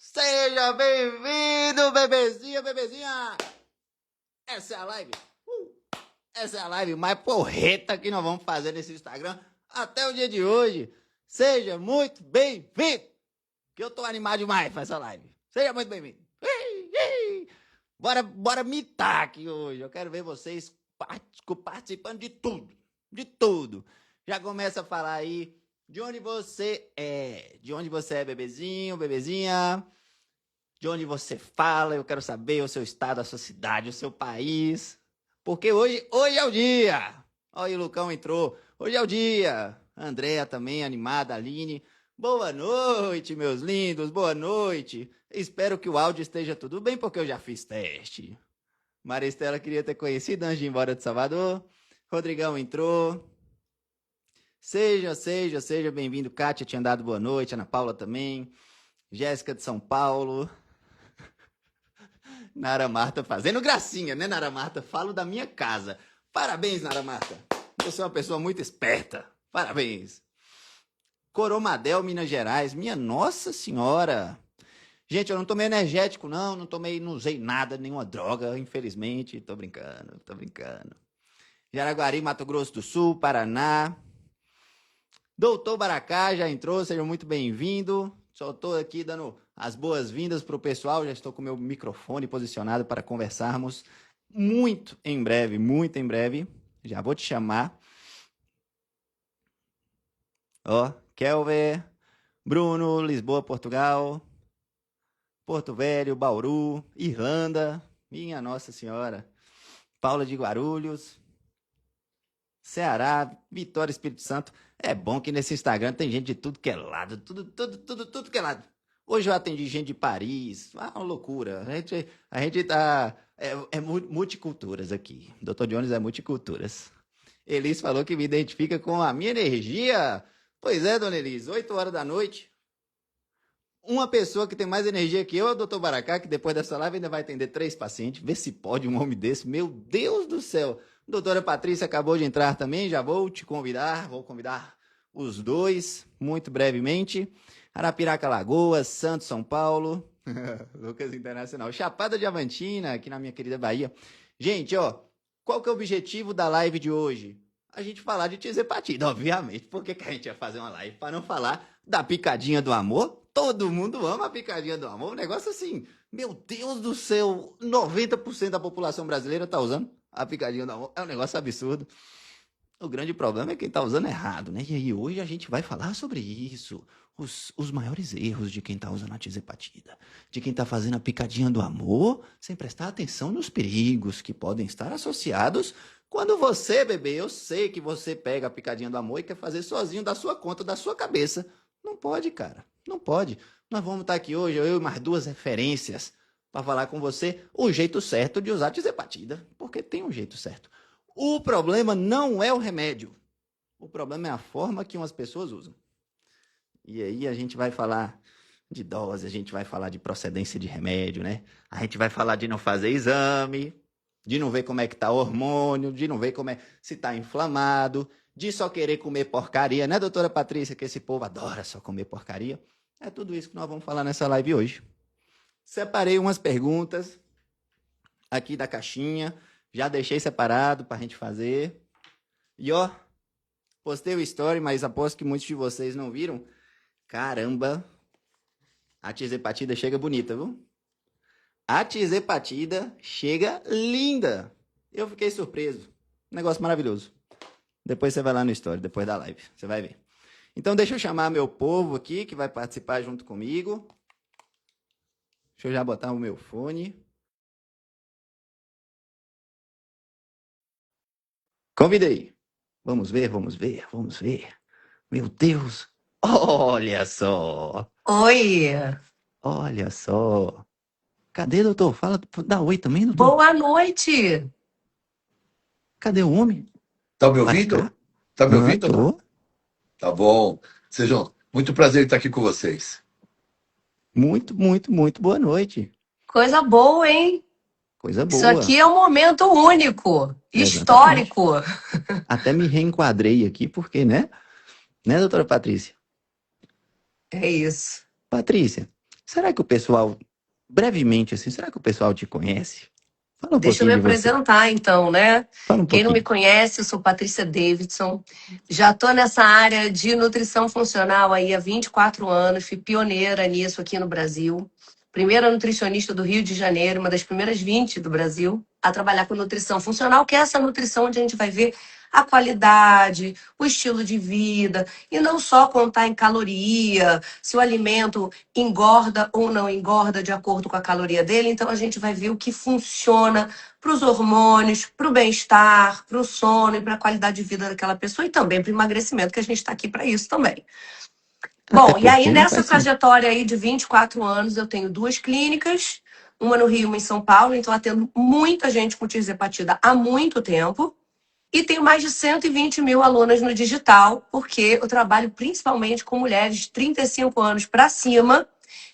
Seja bem-vindo, bebezinha, bebezinha! Essa é a live. Essa é a live mais porreta que nós vamos fazer nesse Instagram até o dia de hoje. Seja muito bem-vindo! Que eu tô animado demais pra essa live. Seja muito bem-vindo. Bora mitar aqui hoje. Eu quero ver vocês participando de tudo. De tudo. Já começa a falar aí de onde você é. De onde você é, bebezinho, bebezinha. De onde você fala. Eu quero saber o seu estado, a sua cidade, o seu país. Porque hoje é o dia. Olha aí, o Lucão entrou. Hoje é o dia. A Andréa também, animada, a Aline. Boa noite, meus lindos. Boa noite. Espero que o áudio esteja tudo bem, porque eu já fiz teste. Maristela queria ter conhecido antes de ir embora de Salvador. Rodrigão entrou. Seja bem-vindo. Kátia tinha dado boa noite. Ana Paula também. Jéssica de São Paulo. Nara Marta fazendo gracinha, né, Nara Marta? Falo da minha casa. Parabéns, Nara Marta. Você é uma pessoa muito esperta. Parabéns. Coromadel, Minas Gerais. Minha Nossa Senhora. Gente, eu não tomei energético, não usei nada, nenhuma droga, infelizmente. Tô brincando. Jaraguari, Mato Grosso do Sul, Paraná. Doutor Baracá já entrou, seja muito bem-vindo. Só estou aqui dando as boas-vindas para o pessoal, já estou com o meu microfone posicionado para conversarmos muito em breve. Já vou te chamar. Ó, Kelver, Bruno, Lisboa, Portugal, Porto Velho, Bauru, Irlanda, minha Nossa Senhora, Paula de Guarulhos, Ceará, Vitória, Espírito Santo. É bom que nesse Instagram tem gente de tudo que é lado, tudo que é lado. Hoje eu atendi gente de Paris, uma loucura. A gente tá... É multiculturas aqui. Dr. Jones é multiculturas. Elis falou que me identifica com a minha energia. Pois é, dona Elis, 8 horas da noite. Uma pessoa que tem mais energia que eu é o Dr. Baracá, que depois dessa live ainda vai atender 3 pacientes. Vê se pode um homem desse. Meu Deus do céu. Doutora Patrícia acabou de entrar também, já vou convidar os dois muito brevemente. Arapiraca, Lagoas, Santos, São Paulo, Lucas Internacional, Chapada Diamantina, aqui na minha querida Bahia. Gente, ó, qual que é o objetivo da live de hoje? A gente falar de tisepatida, obviamente. Por que a gente ia fazer uma live para não falar da picadinha do amor? Todo mundo ama a picadinha do amor, um negócio assim, meu Deus do céu, 90% da população brasileira tá usando a picadinha do amor, é um negócio absurdo. O grande problema é quem tá usando errado, né? E aí hoje a gente vai falar sobre isso, os maiores erros de quem tá usando a tisepatida, de quem tá fazendo a picadinha do amor, sem prestar atenção nos perigos que podem estar associados quando você, bebê, eu sei que você pega a picadinha do amor e quer fazer sozinho da sua conta, da sua cabeça. Não pode, cara. Não pode. Nós vamos estar aqui hoje, eu e mais 2 referências, para falar com você o jeito certo de usar a tisepatida, porque tem um jeito certo. O problema não é o remédio. O problema é a forma que umas pessoas usam. E aí a gente vai falar de dose, a gente vai falar de procedência de remédio, né? A gente vai falar de não fazer exame, de não ver como é que tá o hormônio, de não ver se tá inflamado, de só querer comer porcaria, né, doutora Patrícia, que esse povo adora só comer porcaria. É tudo isso que nós vamos falar nessa live hoje. Separei umas perguntas aqui da caixinha, já deixei separado pra gente fazer. E ó, postei o story, mas aposto que muitos de vocês não viram. Caramba, a tisepatida chega bonita, viu? A tisepatida chega linda. Eu fiquei surpreso. Negócio maravilhoso. Depois você vai lá no story, depois da live. Você vai ver. Então deixa eu chamar meu povo aqui, que vai participar junto comigo. Deixa eu já botar o meu fone. Convidei. Vamos ver. Meu Deus. Olha só. Oi, Olha só. Cadê, doutor? Fala, dá oi também, doutor. boa noite. Cadê o homem? Tá me Para ouvindo? cá. Tá me ouvindo ou não? Tô. Tá bom. Sejam muito prazer em estar aqui com vocês. Muito boa noite. Coisa boa, hein? Coisa Isso boa. aqui é um momento único, Exatamente. histórico. Até me reenquadrei aqui, porque, né? Né, doutora Patrícia? É isso. Patrícia, será que o pessoal, brevemente assim, será que o pessoal te conhece? Fala um Deixa eu pouquinho me de você. apresentar, então, né? Fala um Quem não me pouquinho. conhece, eu sou Patrícia Davidson. Já estou nessa área de nutrição funcional aí há 24 anos, fui pioneira nisso aqui no Brasil. Primeira nutricionista do Rio de Janeiro, uma das primeiras 20 do Brasil, a trabalhar com nutrição funcional, que é essa nutrição onde a gente vai ver a qualidade, o estilo de vida, e não só contar em caloria, se o alimento engorda ou não engorda de acordo com a caloria dele. Então a gente vai ver o que funciona para os hormônios, para o bem-estar, para o sono e para a qualidade de vida daquela pessoa e também para o emagrecimento, que a gente está aqui para isso também. Até Bom, e aí porque nessa faz sentido. trajetória aí de 24 anos, eu tenho 2 clínicas, uma no Rio e uma em São Paulo, então atendo muita gente com tirzepatida há muito tempo. E tenho mais de 120 mil alunas no digital, porque eu trabalho principalmente com mulheres de 35 anos para cima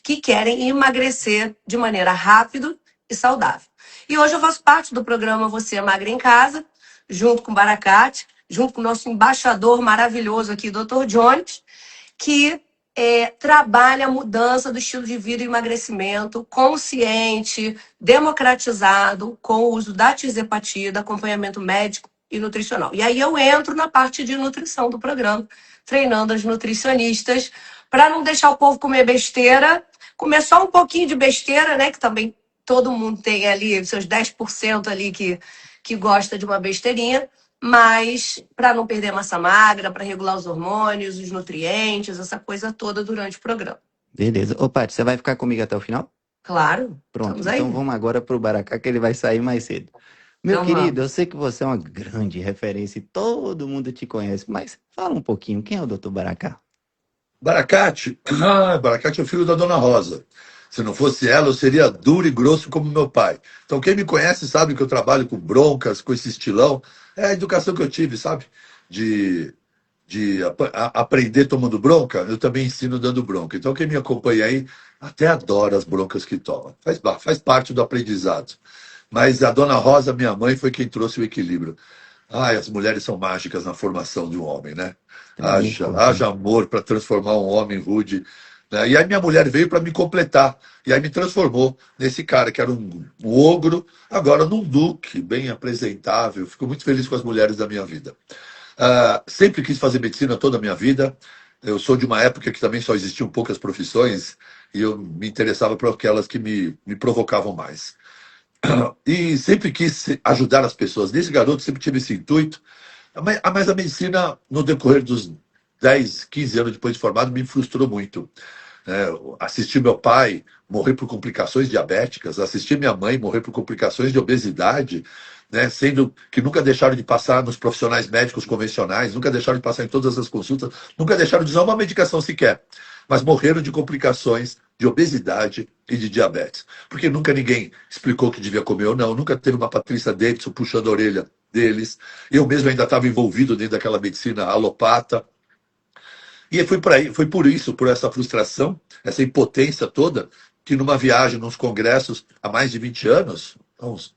que querem emagrecer de maneira rápida e saudável. E hoje eu faço parte do programa Você é Magra em Casa, junto com o Baracate, junto com o nosso embaixador maravilhoso aqui, Dr. Jones, que trabalha a mudança do estilo de vida e emagrecimento consciente, democratizado, com o uso da tirzepatida, acompanhamento médico e nutricional. E aí eu entro na parte de nutrição do programa, treinando as nutricionistas, para não deixar o povo comer besteira, comer só um pouquinho de besteira, né? Que também todo mundo tem ali, seus 10% ali que gosta de uma besteirinha, mas para não perder massa magra, para regular os hormônios, os nutrientes, essa coisa toda durante o programa. Beleza. Ô, Paty, você vai ficar comigo até o final? Claro, Pronto, estamos então aí. vamos agora pro Baracá, que ele vai sair mais cedo. Meu Então querido, eu vamos. sei que você é uma grande referência e todo mundo te conhece, mas fala um pouquinho, quem é o Dr. Baracá? Baracate? Baracate é o filho da Dona Rosa. Se não fosse ela, eu seria duro e grosso como meu pai. Então, quem me conhece sabe que eu trabalho com broncas, com esse estilão. É a educação que eu tive, sabe? De, de aprender tomando bronca, eu também ensino dando bronca. Então, quem me acompanha aí até adora as broncas que toma. Faz parte do aprendizado. Mas a Dona Rosa, minha mãe, foi quem trouxe o equilíbrio. Ai, as mulheres são mágicas na formação de um homem, né? É nem Haja conta. amor para transformar um homem rude. Né? E aí minha mulher veio para me completar. E aí me transformou nesse cara que era um ogro, agora num duque, bem apresentável. Fico muito feliz com as mulheres da minha vida. Sempre quis fazer medicina toda a minha vida. Eu sou de uma época que também só existiam poucas profissões e eu me interessava por aquelas que me provocavam mais. E sempre quis ajudar as pessoas. Desde garoto sempre tive esse intuito. Mas a medicina, no decorrer dos 10, 15 anos depois de formado, me frustrou muito. Assistir meu pai morrer por complicações diabéticas, assistir minha mãe morrer por complicações de obesidade, né, sendo que nunca deixaram de passar nos profissionais médicos convencionais, nunca deixaram de passar em todas as consultas, nunca deixaram de usar uma medicação sequer, mas morreram de complicações de obesidade e de diabetes. Porque nunca ninguém explicou que devia comer ou não, nunca teve uma Patrícia Davidson puxando a orelha deles. Eu mesmo ainda estava envolvido dentro daquela medicina alopata. E foi por isso, por essa frustração, essa impotência toda, que numa viagem, nos congressos, há mais de 20 anos, uns-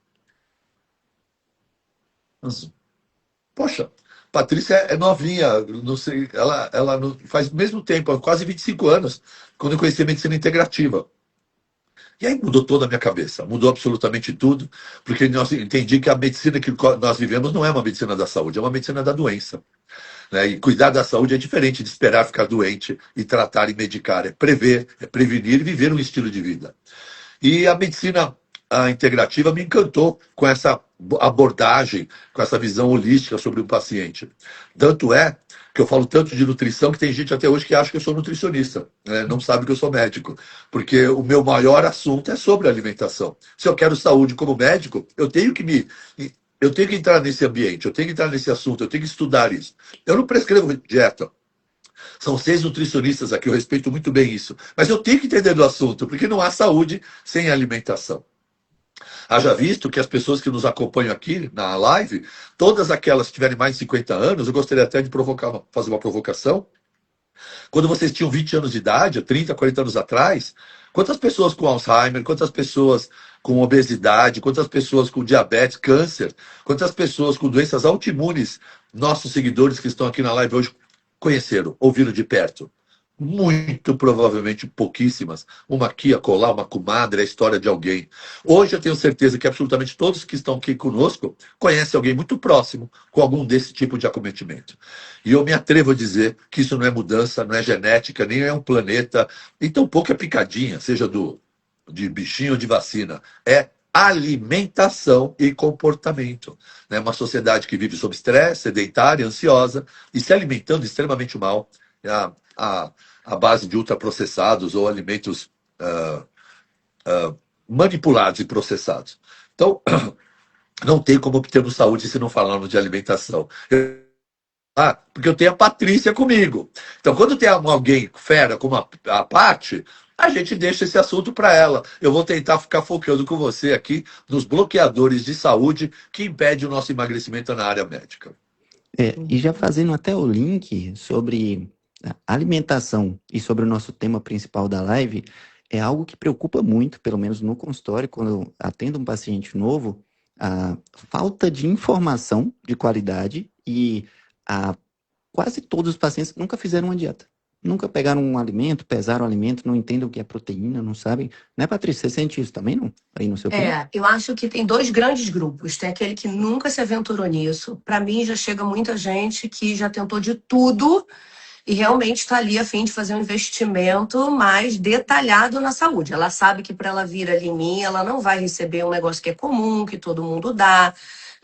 poxa, Patrícia é novinha, não sei, ela faz o mesmo tempo, há quase 25 anos, quando eu conheci a medicina integrativa. E aí mudou toda a minha cabeça, mudou absolutamente tudo, porque nós entendi que a medicina que nós vivemos não é uma medicina da saúde, é uma medicina da doença. Né? E cuidar da saúde é diferente de esperar ficar doente e tratar e medicar. É prever, é prevenir e viver um estilo de vida. E a medicina integrativa me encantou com essa abordagem, com essa visão holística sobre o paciente. Tanto é que eu falo tanto de nutrição que tem gente até hoje que acha que eu sou nutricionista, né? Não sabe que eu sou médico, porque o meu maior assunto é sobre alimentação. Se eu quero saúde como médico, eu tenho que entrar nesse ambiente, eu tenho que entrar nesse assunto, eu tenho que estudar isso. Eu não prescrevo dieta. São 6 nutricionistas aqui, eu respeito muito bem isso. Mas eu tenho que entender do assunto, porque não há saúde sem alimentação. Haja visto que as pessoas que nos acompanham aqui na live, todas aquelas que tiverem mais de 50 anos, eu gostaria até de fazer uma provocação. Quando vocês tinham 20 anos de idade, 30, 40 anos atrás, quantas pessoas com Alzheimer, quantas pessoas com obesidade, quantas pessoas com diabetes, câncer, quantas pessoas com doenças autoimunes, nossos seguidores que estão aqui na live hoje conheceram, ouviram de perto? Muito provavelmente pouquíssimas. Uma aqui, acolá, uma comadre, é a história de alguém. Hoje eu tenho certeza que absolutamente todos que estão aqui conosco conhecem alguém muito próximo com algum desse tipo de acometimento. E eu me atrevo a dizer que isso não é mudança, não é genética, nem é um planeta, e tampouco é picadinha, seja de bichinho ou de vacina. É alimentação e comportamento. Né? Uma sociedade que vive sob estresse, sedentária, ansiosa e se alimentando extremamente mal. A, a, à base de ultraprocessados ou alimentos ah, manipulados e processados. Então, não tem como obtermos saúde se não falarmos de alimentação. Porque eu tenho a Patrícia comigo. Então, quando tem alguém fera como a Paty, a gente deixa esse assunto para ela. Eu vou tentar ficar focando com você aqui nos bloqueadores de saúde que impedem o nosso emagrecimento na área médica. E já fazendo até o link sobre a alimentação e sobre o nosso tema principal da live, é algo que preocupa muito, pelo menos no consultório, quando eu atendo um paciente novo, a falta de informação de qualidade e quase todos os pacientes nunca fizeram uma dieta. Nunca pegaram um alimento, pesaram o alimento, não entendem o que é proteína, não sabem. Né, Patrícia? Você sente isso também, não? Aí no seu cliente? Eu acho que tem dois grandes grupos. Tem aquele que nunca se aventurou nisso. Para mim, já chega muita gente que já tentou de tudo e realmente está ali a fim de fazer um investimento mais detalhado na saúde. Ela sabe que para ela vir ali em mim, ela não vai receber um negócio que é comum, que todo mundo dá.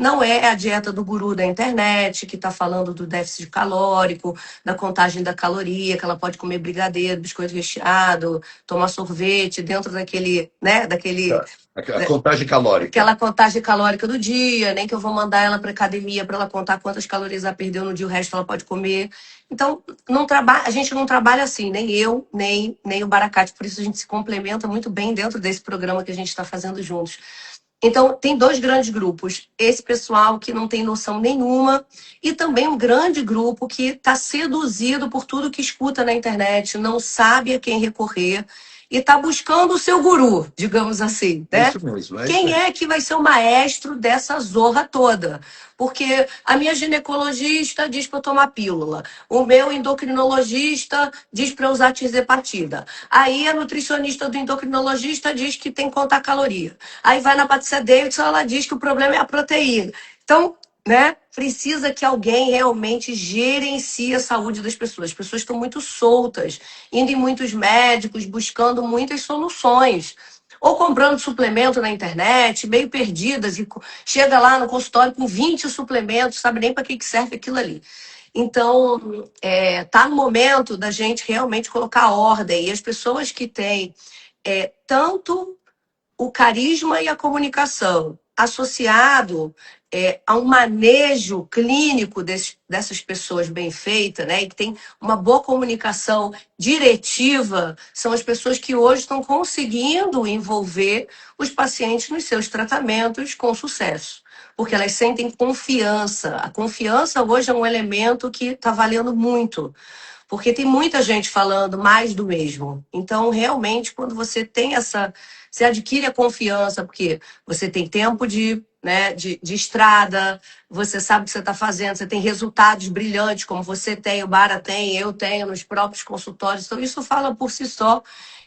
Não é a dieta do guru da internet, que está falando do déficit calórico, da contagem da caloria, que ela pode comer brigadeiro, biscoito recheado, tomar sorvete dentro daquele, né, daquele A contagem calórica. aquela contagem calórica do dia, nem que eu vou mandar ela para academia para ela contar quantas calorias ela perdeu no dia, o resto ela pode comer. Então, a gente não trabalha assim, nem eu, nem o Baracate, por isso a gente se complementa muito bem dentro desse programa que a gente está fazendo juntos. Então, tem dois grandes grupos. Esse pessoal que não tem noção nenhuma e também um grande grupo que está seduzido por tudo que escuta na internet, não sabe a quem recorrer e está buscando o seu guru, digamos assim, né? Isso mesmo. Quem é que vai ser o maestro dessa zorra toda? Porque a minha ginecologista diz para eu tomar pílula, o meu endocrinologista diz para eu usar tirzepatida. Aí a nutricionista do endocrinologista diz que tem que contar caloria. Aí vai na Patrícia Davidson, ela diz que o problema é a proteína. Então, né, precisa que alguém realmente gerencie a saúde das pessoas. As pessoas estão muito soltas, indo em muitos médicos, buscando muitas soluções. Ou comprando suplemento na internet, meio perdidas, e chega lá no consultório com 20 suplementos, sabe nem para que serve aquilo ali. Então, tá no momento da gente realmente colocar ordem. E as pessoas que têm tanto o carisma e a comunicação associado a um manejo clínico dessas pessoas bem feita, né, e que tem uma boa comunicação diretiva, são as pessoas que hoje estão conseguindo envolver os pacientes nos seus tratamentos com sucesso, porque elas sentem confiança. A confiança hoje é um elemento que está valendo muito, porque tem muita gente falando mais do mesmo. Então, realmente, quando você tem você adquire a confiança, porque você tem tempo de estrada, você sabe o que você está fazendo, você tem resultados brilhantes, como você tem, o Bara tem, eu tenho, nos próprios consultórios. Então, isso fala por si só.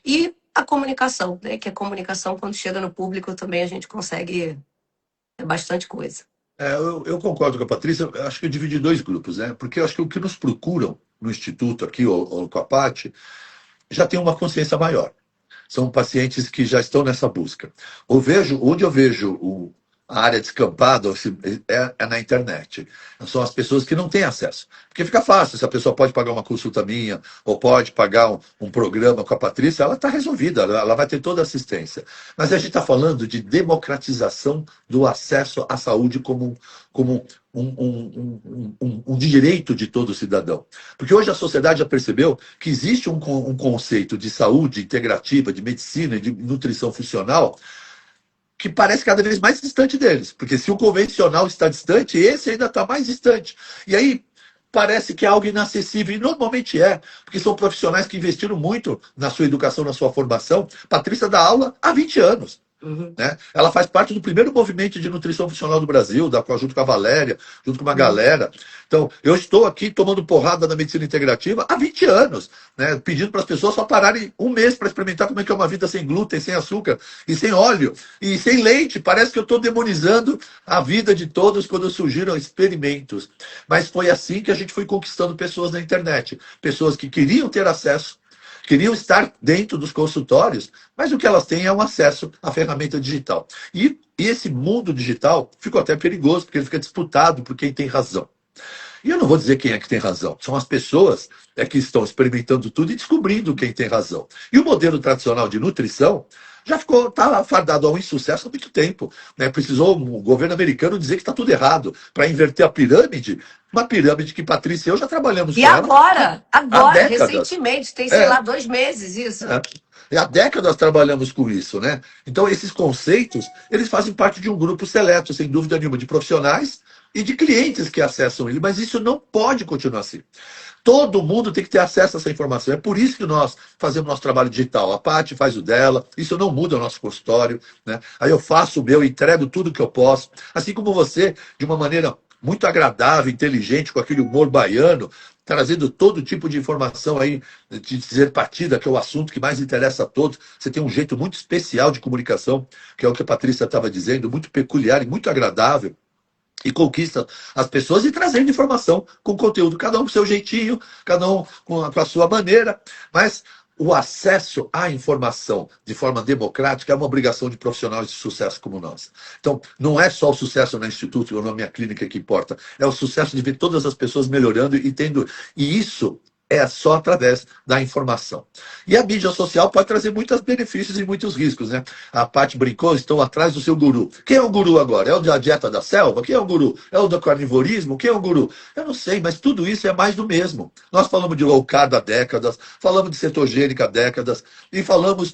E a comunicação, né? Que a comunicação, quando chega no público, também a gente consegue bastante coisa. Eu concordo com a Patrícia, eu acho que eu dividi dois grupos, né? Porque eu acho que o que nos procuram no Instituto aqui, ou com a Paty, já tem uma consciência maior. São pacientes que já estão nessa busca. Onde eu vejo a área descampada é na internet. São as pessoas que não têm acesso. Porque fica fácil, se a pessoa pode pagar uma consulta minha, ou pode pagar um programa com a Patrícia, ela está resolvida, ela vai ter toda a assistência. Mas a gente está falando de democratização do acesso à saúde como um direito de todo cidadão. Porque hoje a sociedade já percebeu que existe um conceito de saúde integrativa, de medicina e de nutrição funcional que parece cada vez mais distante deles. Porque se o convencional está distante, esse ainda está mais distante. E aí parece que é algo inacessível, e normalmente é, porque são profissionais que investiram muito na sua educação, na sua formação. Patrícia dá aula há 20 anos. Uhum. Né? Ela faz parte do primeiro movimento de nutrição funcional do Brasil, junto com a Valéria, junto com uma Uhum. galera. Então, eu estou aqui tomando porrada da medicina integrativa há 20 anos, né? Pedindo para as pessoas só pararem um mês para experimentar como é que é uma vida sem glúten, sem açúcar, e sem óleo, e sem leite. Parece que eu estou demonizando a vida de todos quando surgiram experimentos. Mas foi assim que a gente foi conquistando pessoas na internet. Pessoas que queriam ter acesso, queriam estar dentro dos consultórios, mas o que elas têm é um acesso à ferramenta digital. E esse mundo digital ficou até perigoso, porque ele fica disputado por quem tem razão. E eu não vou dizer quem é que tem razão, são as pessoas que estão experimentando tudo e descobrindo quem tem razão. E o modelo tradicional de nutrição já está fardado ao insucesso há muito tempo. Né? Precisou o governo americano dizer que está tudo errado para inverter a pirâmide, uma pirâmide que Patrícia e eu já trabalhamos E com ela há agora, décadas. recentemente, tem, sei É, lá, 2 meses isso. é. E há décadas trabalhamos com isso, né? Então, esses conceitos, eles fazem parte de um grupo seleto, sem dúvida nenhuma, de profissionais e de clientes que acessam ele, mas isso não pode continuar assim. Todo mundo tem que ter acesso a essa informação. É por isso que nós fazemos nosso trabalho digital. A Paty faz o dela, isso não muda o nosso consultório, né? Aí eu faço o meu, entrego tudo que eu posso. Assim como você, de uma maneira muito agradável, inteligente, com aquele humor baiano, trazendo todo tipo de informação aí, de dizer partida, que é o assunto que mais interessa a todos. Você tem um jeito muito especial de comunicação, que é o que a Patrícia estava dizendo, muito peculiar e muito agradável e conquista as pessoas e trazendo informação com conteúdo, cada um com seu jeitinho, cada um com a sua maneira, mas o acesso à informação de forma democrática é uma obrigação de profissionais de sucesso como nós. Então, não é só o sucesso no Instituto ou na minha clínica que importa, é o sucesso de ver todas as pessoas melhorando e tendo. E isso é só através da informação. E a mídia social pode trazer muitos benefícios e muitos riscos, né? A Paty brincou, estão atrás do seu guru. Quem é o guru agora? É o da dieta da selva? Quem é o guru? É o do carnivorismo? Quem é o guru? Eu não sei, mas tudo isso é mais do mesmo. Nós falamos de low carb há décadas, falamos de cetogênica há décadas, e falamos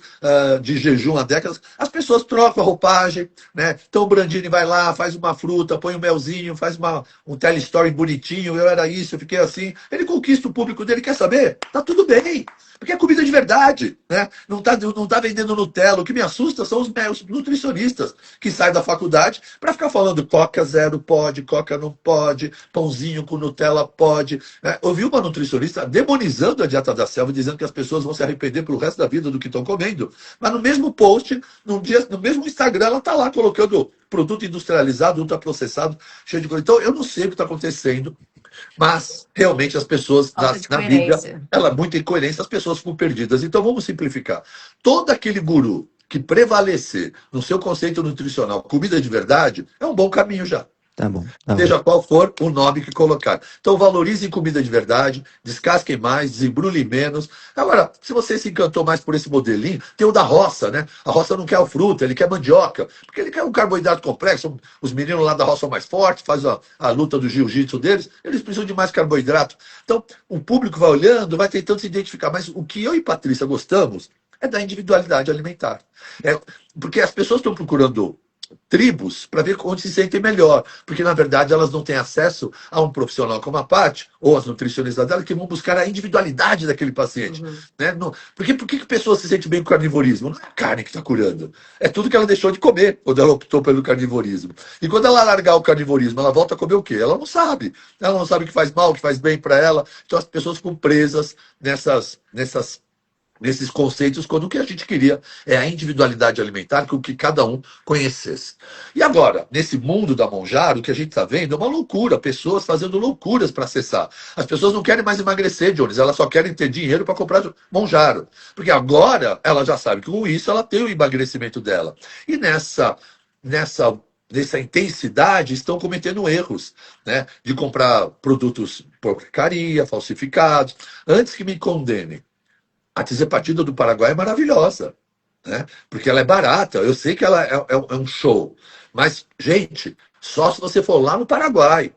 de jejum há décadas. As pessoas trocam a roupagem, né? Então o Brandini vai lá, faz uma fruta, põe um melzinho, faz um telestory bonitinho, eu era isso, eu fiquei assim. Ele conquista o público dele, quer saber? Tá tudo bem. Porque é comida de verdade, né? Não tá vendendo Nutella. O que me assusta são os nutricionistas que saem da faculdade para ficar falando Coca zero pode, Coca não pode, pãozinho com Nutella pode. Né? Eu vi uma nutricionista demonizando a dieta da selva, dizendo que as pessoas vão se arrepender pelo resto da vida do que estão comendo. Mas no mesmo post, no mesmo Instagram, ela tá lá colocando produto industrializado, ultraprocessado, cheio de coisa. Então, eu não sei o que está acontecendo, mas realmente as pessoas Falta de na mídia, coerência. ela é muito incoerência, as pessoas ficam perdidas. Então vamos simplificar. Todo aquele guru que prevalecer no seu conceito nutricional, comida de verdade, é um bom caminho já. Tá bom, tá bom. Seja qual for o nome que colocar. Então valorizem comida de verdade, descasquem mais, desembrulhem menos. Agora, se você se encantou mais por esse modelinho, tem o da roça, né? A roça não quer o fruta, ele quer mandioca, porque ele quer um carboidrato complexo. Os meninos lá da roça são mais fortes, fazem a luta do jiu-jitsu deles, eles precisam de mais carboidrato. Então, o público vai olhando, vai tentando se identificar. Mas o que eu e Patrícia gostamos é da individualidade alimentar. Porque as pessoas estão procurando tribos para ver onde se sentem melhor, porque na verdade elas não têm acesso a um profissional como a Paty ou as nutricionistas dela que vão buscar a individualidade daquele paciente, Uhum. né? Porque por que a pessoa se sente bem com o carnivorismo? Não é a carne que está curando, é tudo que ela deixou de comer quando ela optou pelo carnivorismo. E quando ela largar o carnivorismo, ela volta a comer o quê? Ela não sabe o que faz mal, o que faz bem para ela. Então as pessoas ficam presas nesses conceitos, quando o que a gente queria é a individualidade alimentar, com que cada um conhecesse. E agora, nesse mundo da Monjaro, o que a gente está vendo é uma loucura, pessoas fazendo loucuras para acessar. As pessoas não querem mais emagrecer, Jones, elas só querem ter dinheiro para comprar Monjaro. Porque agora ela já sabe que com isso ela tem o emagrecimento dela. E nessa intensidade, estão cometendo erros, né? De comprar produtos porcaria, falsificados. Antes que me condenem, a Tizepatida do Paraguai é maravilhosa, né? Porque ela é barata. Eu sei que ela é um show. Mas, gente, só se você for lá no Paraguai,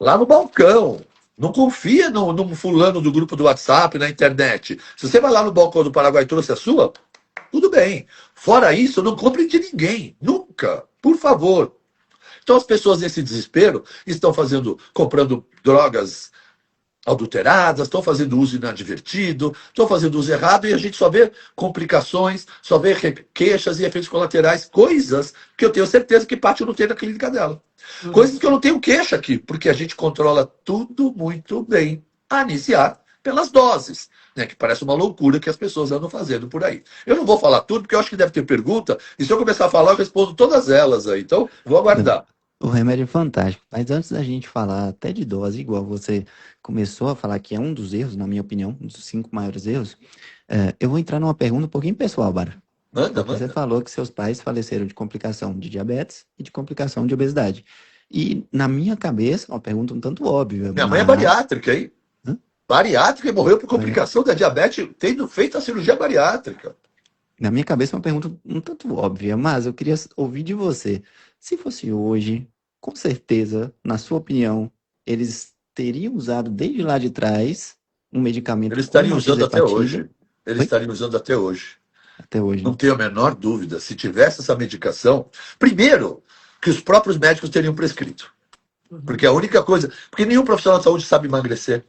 lá no balcão. Não confia no fulano do grupo do WhatsApp, na internet. Se você vai lá no balcão do Paraguai e trouxe a sua, tudo bem. Fora isso, não compre de ninguém. Nunca. Por favor. Então as pessoas nesse desespero estão comprando drogas adulteradas, estão fazendo uso inadvertido, estão fazendo uso errado e a gente só vê complicações, só vê queixas e efeitos colaterais, coisas que eu tenho certeza que Paty não tem na clínica dela. Uhum. Coisas que eu não tenho queixa aqui, porque a gente controla tudo muito bem, a iniciar pelas doses, né, que parece uma loucura que as pessoas andam fazendo por aí. Eu não vou falar tudo, porque eu acho que deve ter pergunta, e se eu começar a falar, eu respondo todas elas aí. Então, vou Não, aguardar. o remédio é fantástico, mas antes da gente falar até de dose, igual você começou a falar que é um dos erros, na minha opinião, um dos 5 maiores erros, eu vou entrar numa pergunta um pouquinho pessoal, Bara. Manda, Porque você manda. falou que seus pais faleceram de complicação de diabetes e de complicação de obesidade. E na minha cabeça, uma pergunta um tanto óbvia, Minha mãe é mas bariátrica, hein? hã? Bariátrica e morreu por Olha, complicação da diabetes, tendo feito a cirurgia bariátrica. na minha cabeça, uma pergunta um tanto óbvia, mas eu queria ouvir de você. Se fosse hoje, com certeza, na sua opinião, eles teriam usado desde lá de trás um medicamento Eles como estariam a usando até tirzepatida, hoje. Eles oi? estariam usando até hoje. Até hoje, Não né? tenho a menor dúvida. Se tivesse essa medicação, primeiro, que os próprios médicos teriam prescrito. Uhum. Porque a única coisa. Porque nenhum profissional de saúde sabe emagrecer.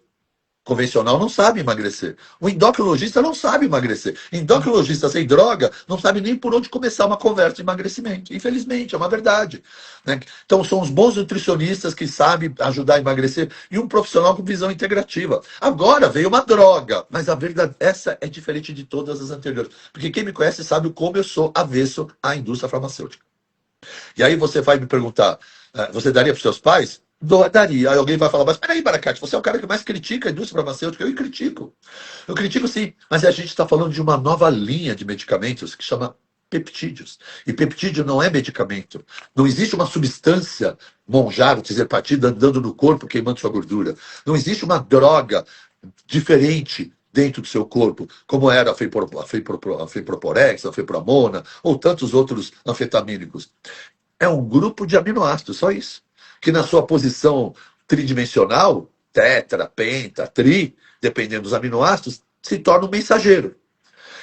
Convencional não sabe emagrecer. O endocrinologista não sabe emagrecer. Endocrinologista sem droga não sabe nem por onde começar uma conversa de emagrecimento. Infelizmente, é uma verdade. Né? Então, são os bons nutricionistas que sabem ajudar a emagrecer e um profissional com visão integrativa. Agora veio uma droga, mas a verdade, essa é diferente de todas as anteriores. Porque quem me conhece sabe como eu sou avesso à indústria farmacêutica. E aí você vai me perguntar, você daria para os seus pais? Daria. Aí alguém vai falar, mas peraí, Baracate, você é o cara que mais critica a indústria farmacêutica. Eu critico. Eu critico sim, mas a gente está falando de uma nova linha de medicamentos que chama peptídeos. E peptídeo não é medicamento. Não existe uma substância, Monjaro, tirzepatida, andando no corpo queimando sua gordura. Não existe uma droga diferente dentro do seu corpo, como era a Feproporex, a Fepramona, ou tantos outros anfetamínicos. É um grupo de aminoácidos, só isso. Que na sua posição tridimensional, tetra, penta, tri, dependendo dos aminoácidos, se torna um mensageiro.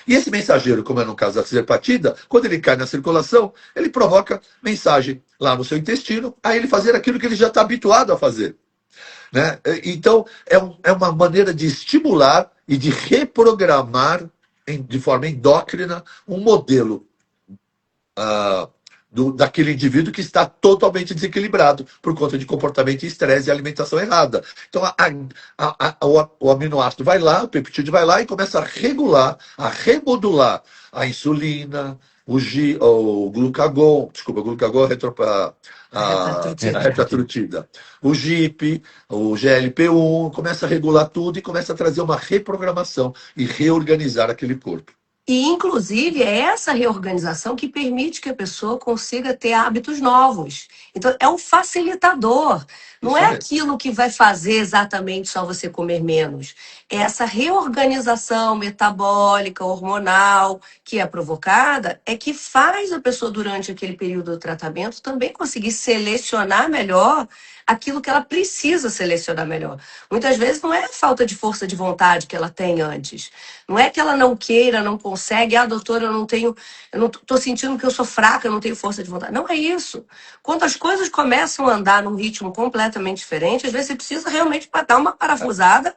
E esse mensageiro, como é no caso da tirzepatida, quando ele cai na circulação, ele provoca mensagem lá no seu intestino, a ele fazer aquilo que ele já está habituado a fazer. Né? Então, é uma maneira de estimular e de reprogramar de forma endócrina um modelo ah, daquele indivíduo que está totalmente desequilibrado por conta de comportamento de estresse e alimentação errada. Então, o aminoácido vai lá, o peptídeo vai lá e começa a regular, a remodular a insulina, o glucagon, desculpa, o glucagon é A a retrotrutida. Retrospectiva. retatrutida, o GIP, o GLP-1, começa a regular tudo e começa a trazer uma reprogramação e reorganizar aquele corpo. E, inclusive, é essa reorganização que permite que a pessoa consiga ter hábitos novos. Então, é um facilitador. Não Isso é mesmo. aquilo que vai fazer exatamente só você comer menos. É essa reorganização metabólica, hormonal, que é provocada, é que faz a pessoa, durante aquele período do tratamento, também conseguir selecionar melhor aquilo que ela precisa selecionar melhor. Muitas vezes não é a falta de força de vontade que ela tem antes. Não é que ela não queira, não consegue, doutora, eu não tô sentindo que eu sou fraca, eu não tenho força de vontade. Não é isso. Quando as coisas começam a andar num ritmo completamente diferente, às vezes você precisa realmente dar uma parafusada,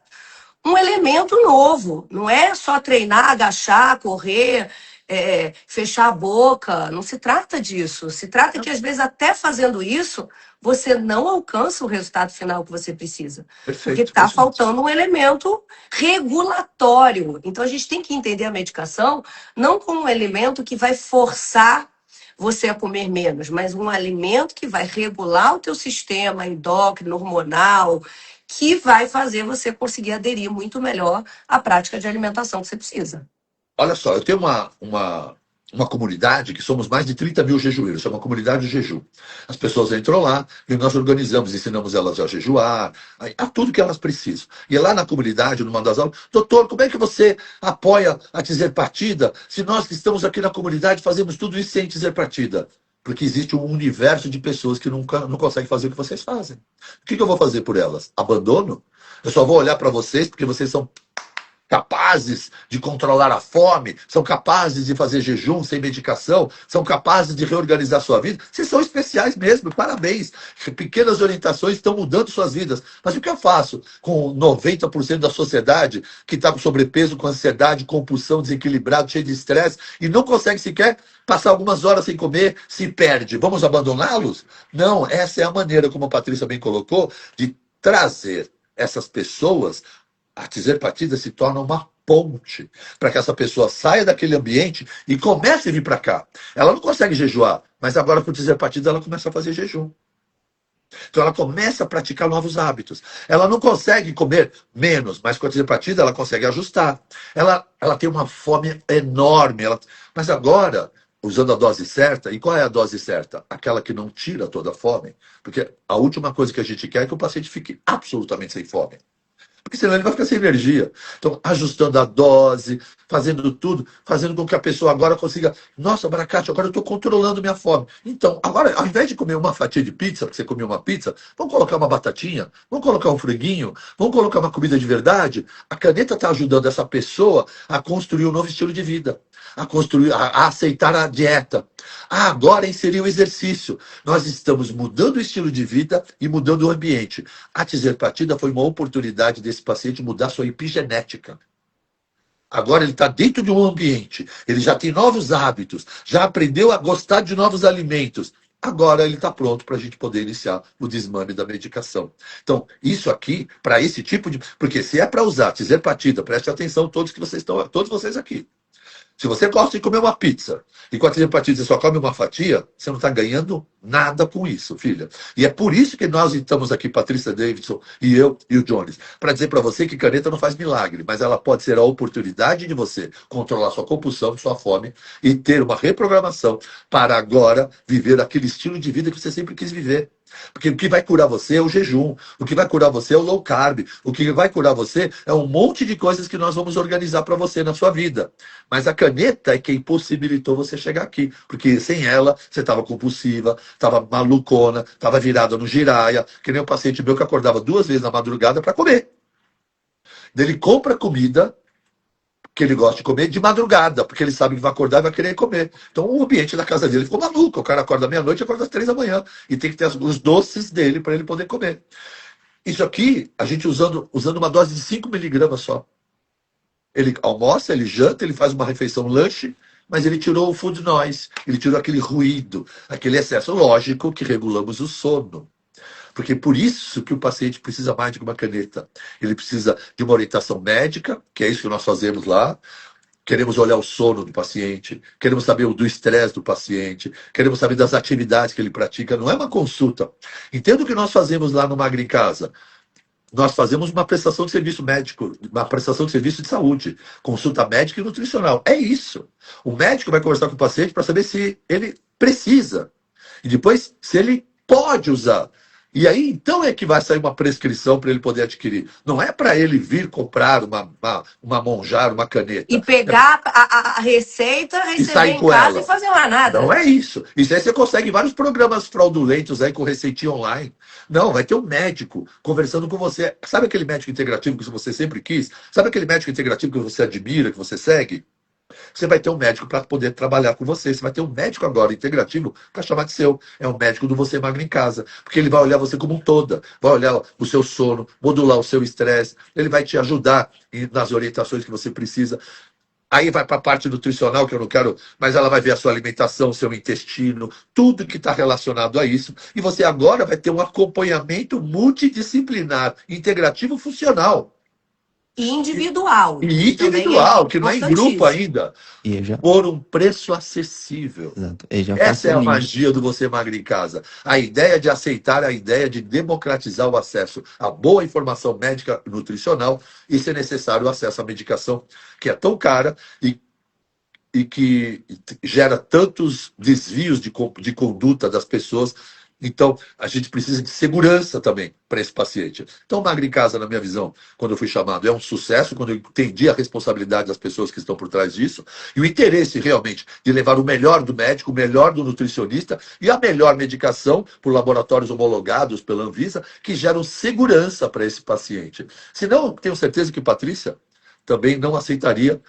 um elemento novo. Não é só treinar, agachar, correr, fechar a boca. Não se trata disso. Se trata que, às vezes, até fazendo isso, você não alcança o resultado final que você precisa. Porque Perfeito, está isso mesmo. faltando um elemento regulatório. Então, a gente tem que entender a medicação não como um elemento que vai forçar você a comer menos, mas um alimento que vai regular o teu sistema endócrino, hormonal, que vai fazer você conseguir aderir muito melhor à prática de alimentação que você precisa. Olha só, eu tenho uma comunidade que somos mais de 30 mil jejuínos, é uma comunidade de jejum. As pessoas entram lá e nós organizamos, ensinamos elas a jejuar, a tudo que elas precisam. E lá na comunidade, numa das aulas, doutor, como é que você apoia a tirzepatida se nós que estamos aqui na comunidade fazemos tudo isso sem tirzepatida? Porque existe um universo de pessoas que não conseguem fazer o que vocês fazem. O que eu vou fazer por elas? Abandono? Eu só vou olhar para vocês porque vocês são capazes de controlar a fome, são capazes de fazer jejum sem medicação, são capazes de reorganizar sua vida. Vocês são especiais mesmo, parabéns. Pequenas orientações estão mudando suas vidas. Mas o que eu faço com 90% da sociedade que está com sobrepeso, com ansiedade, compulsão, desequilibrado, cheio de estresse e não consegue sequer passar algumas horas sem comer, se perde? Vamos abandoná-los? Não, essa é a maneira, como a Patrícia bem colocou, de trazer essas pessoas. A Dizer Partida se torna uma ponte para que essa pessoa saia daquele ambiente e comece a vir para cá. Ela não consegue jejuar, mas agora com o Dizer Partida ela começa a fazer jejum. Então ela começa a praticar novos hábitos. Ela não consegue comer menos, mas com a Dizer Partida ela consegue ajustar. Ela tem uma fome enorme. Mas agora, usando a dose certa, e qual é a dose certa? Aquela que não tira toda a fome. Porque a última coisa que a gente quer é que o paciente fique absolutamente sem fome. Porque senão ele vai ficar sem energia. Então, ajustando a dose, fazendo tudo, fazendo com que a pessoa agora consiga. Nossa, Baracate, agora eu estou controlando minha fome. Então, agora, ao invés de comer uma fatia de pizza, porque você comeu uma pizza, vamos colocar uma batatinha, vamos colocar um franguinho, vamos colocar uma comida de verdade. A caneta está ajudando essa pessoa a construir um novo estilo de vida, a construir, a aceitar a dieta. Agora inserir o exercício. Nós estamos mudando o estilo de vida e mudando o ambiente. A Dizer Partida foi uma oportunidade desse paciente mudar sua epigenética. Agora ele está dentro de um ambiente, ele já tem novos hábitos, já aprendeu a gostar de novos alimentos. Agora ele está pronto para a gente poder iniciar o desmame da medicação. Então, isso aqui, para esse tipo de. Porque se é para usar Dizer Partida, preste atenção todos vocês aqui. Se você gosta de comer uma pizza e com a Dizer Partida você só come uma fatia, você não está ganhando nada com isso, filha. E é por isso que nós estamos aqui, Patrícia Davidson e eu e o Jones, para dizer para você que caneta não faz milagre, mas ela pode ser a oportunidade de você controlar sua compulsão, sua fome e ter uma reprogramação para agora viver aquele estilo de vida que você sempre quis viver. Porque o que vai curar você é o jejum, o que vai curar você é o low carb, o que vai curar você é um monte de coisas que nós vamos organizar para você na sua vida. Mas a caneta é quem possibilitou você chegar aqui, porque sem ela você estava compulsiva, estava malucona, estava virada no giraia, que nem um paciente meu que acordava 2 vezes na madrugada para comer. Daí ele compra comida que ele gosta de comer de madrugada, porque ele sabe que vai acordar e vai querer comer. Então o ambiente da casa dele ficou maluco. O cara acorda meia-noite e acorda às 3 da manhã. E tem que ter os doces dele para ele poder comer. Isso aqui, a gente usando uma dose de 5 miligramas só. Ele almoça, ele janta, ele faz uma refeição lanche, mas ele tirou o food noise, ele tirou aquele ruído, aquele excesso. Lógico que regulamos o sono. Porque é por isso que o paciente precisa mais de uma caneta. Ele precisa de uma orientação médica, que é isso que nós fazemos lá. Queremos olhar o sono do paciente, queremos saber do estresse do paciente, queremos saber das atividades que ele pratica. Não é uma consulta. Entenda o que nós fazemos lá no Magro em Casa. Nós fazemos uma prestação de serviço médico, uma prestação de serviço de saúde, consulta médica e nutricional. É isso. O médico vai conversar com o paciente para saber se ele precisa. E depois, se ele pode usar. E aí, então, é que vai sair uma prescrição para ele poder adquirir. Não é para ele vir comprar uma Monjar, uma caneta. E pegar a receita, E receber sair em com casa ela. e fazer mais nada. Não é isso. Isso aí você consegue em vários programas fraudulentos aí com receitinha online. Não, vai ter um médico conversando com você. Sabe aquele médico integrativo que você sempre quis? Sabe aquele médico integrativo que você admira, que você segue? Você vai ter um médico para poder trabalhar com você. Você vai ter um médico agora integrativo para chamar de seu. É um médico do Você Magro em Casa. Porque ele vai olhar você como um todo. Vai olhar o seu sono, modular o seu estresse. Ele vai te ajudar nas orientações que você precisa. Aí vai para a parte nutricional, que eu não quero, mas ela vai ver a sua alimentação, seu intestino, tudo que está relacionado a isso. E você agora vai ter um acompanhamento multidisciplinar, integrativo funcional. E individual. E Também individual, que não é em grupo importantíssimo. ainda. E eu já, Por um preço acessível. exato, eu já Essa faço é a o link. magia do Você Magro em Casa. A ideia de aceitar, a ideia de democratizar o acesso a boa informação médica e nutricional e, se necessário, o acesso à medicação, que é tão cara e que gera tantos desvios de conduta das pessoas. Então, a gente precisa de segurança também para esse paciente. Então, o Magro em Casa, na minha visão, quando eu fui chamado, é um sucesso, quando eu entendi a responsabilidade das pessoas que estão por trás disso, e o interesse realmente de levar o melhor do médico, o melhor do nutricionista e a melhor medicação por laboratórios homologados pela Anvisa, que geram segurança para esse paciente. Senão, tenho certeza que, Patrícia, também não aceitaria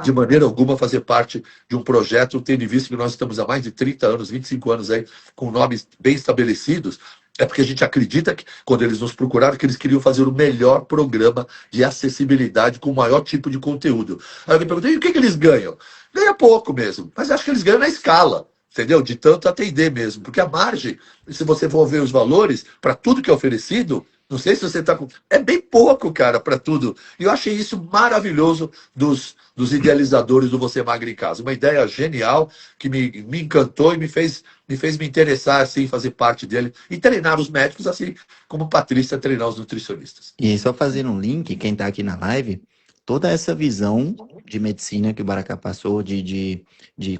de maneira alguma fazer parte de um projeto, tendo em vista que nós estamos há mais de 30 anos, 25 anos aí, com nomes bem estabelecidos. É porque a gente acredita que, quando eles nos procuraram, que eles queriam fazer o melhor programa de acessibilidade com o maior tipo de conteúdo. Aí alguém perguntou, e o que eles ganham? Ganha pouco mesmo, mas acho que eles ganham na escala, entendeu? De tanto atender mesmo. Porque a margem, se você for ver os valores, para tudo que é oferecido, não sei se você está com. É bem pouco, cara, para tudo. E eu achei isso maravilhoso dos idealizadores do Você Magra em Casa. Uma ideia genial que me encantou e me fez me interessar assim, em fazer parte dele e treinar os médicos, assim como Patrícia treinar os nutricionistas. E só fazendo um link, quem está aqui na live, toda essa visão de medicina que o Baracá passou, de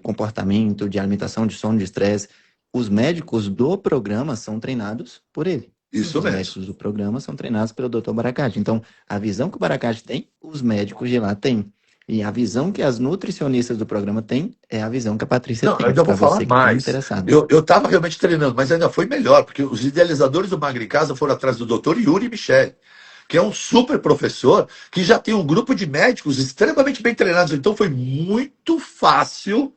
comportamento, de alimentação, de sono, de estresse, os médicos do programa são treinados por ele. Isso Os mesmo. médicos do programa são treinados pelo Dr. Baracate. Então, a visão que o Baracate tem, os médicos de lá têm. E a visão que as nutricionistas do programa têm é a visão que a Patrícia Não, eu tem, ainda para vou falar você que está mais. interessado. Eu estava realmente treinando, mas ainda foi melhor, porque os idealizadores do Magra em Casa foram atrás do Dr. Yuri Michel, que é um super professor, que já tem um grupo de médicos extremamente bem treinados. Então foi muito fácil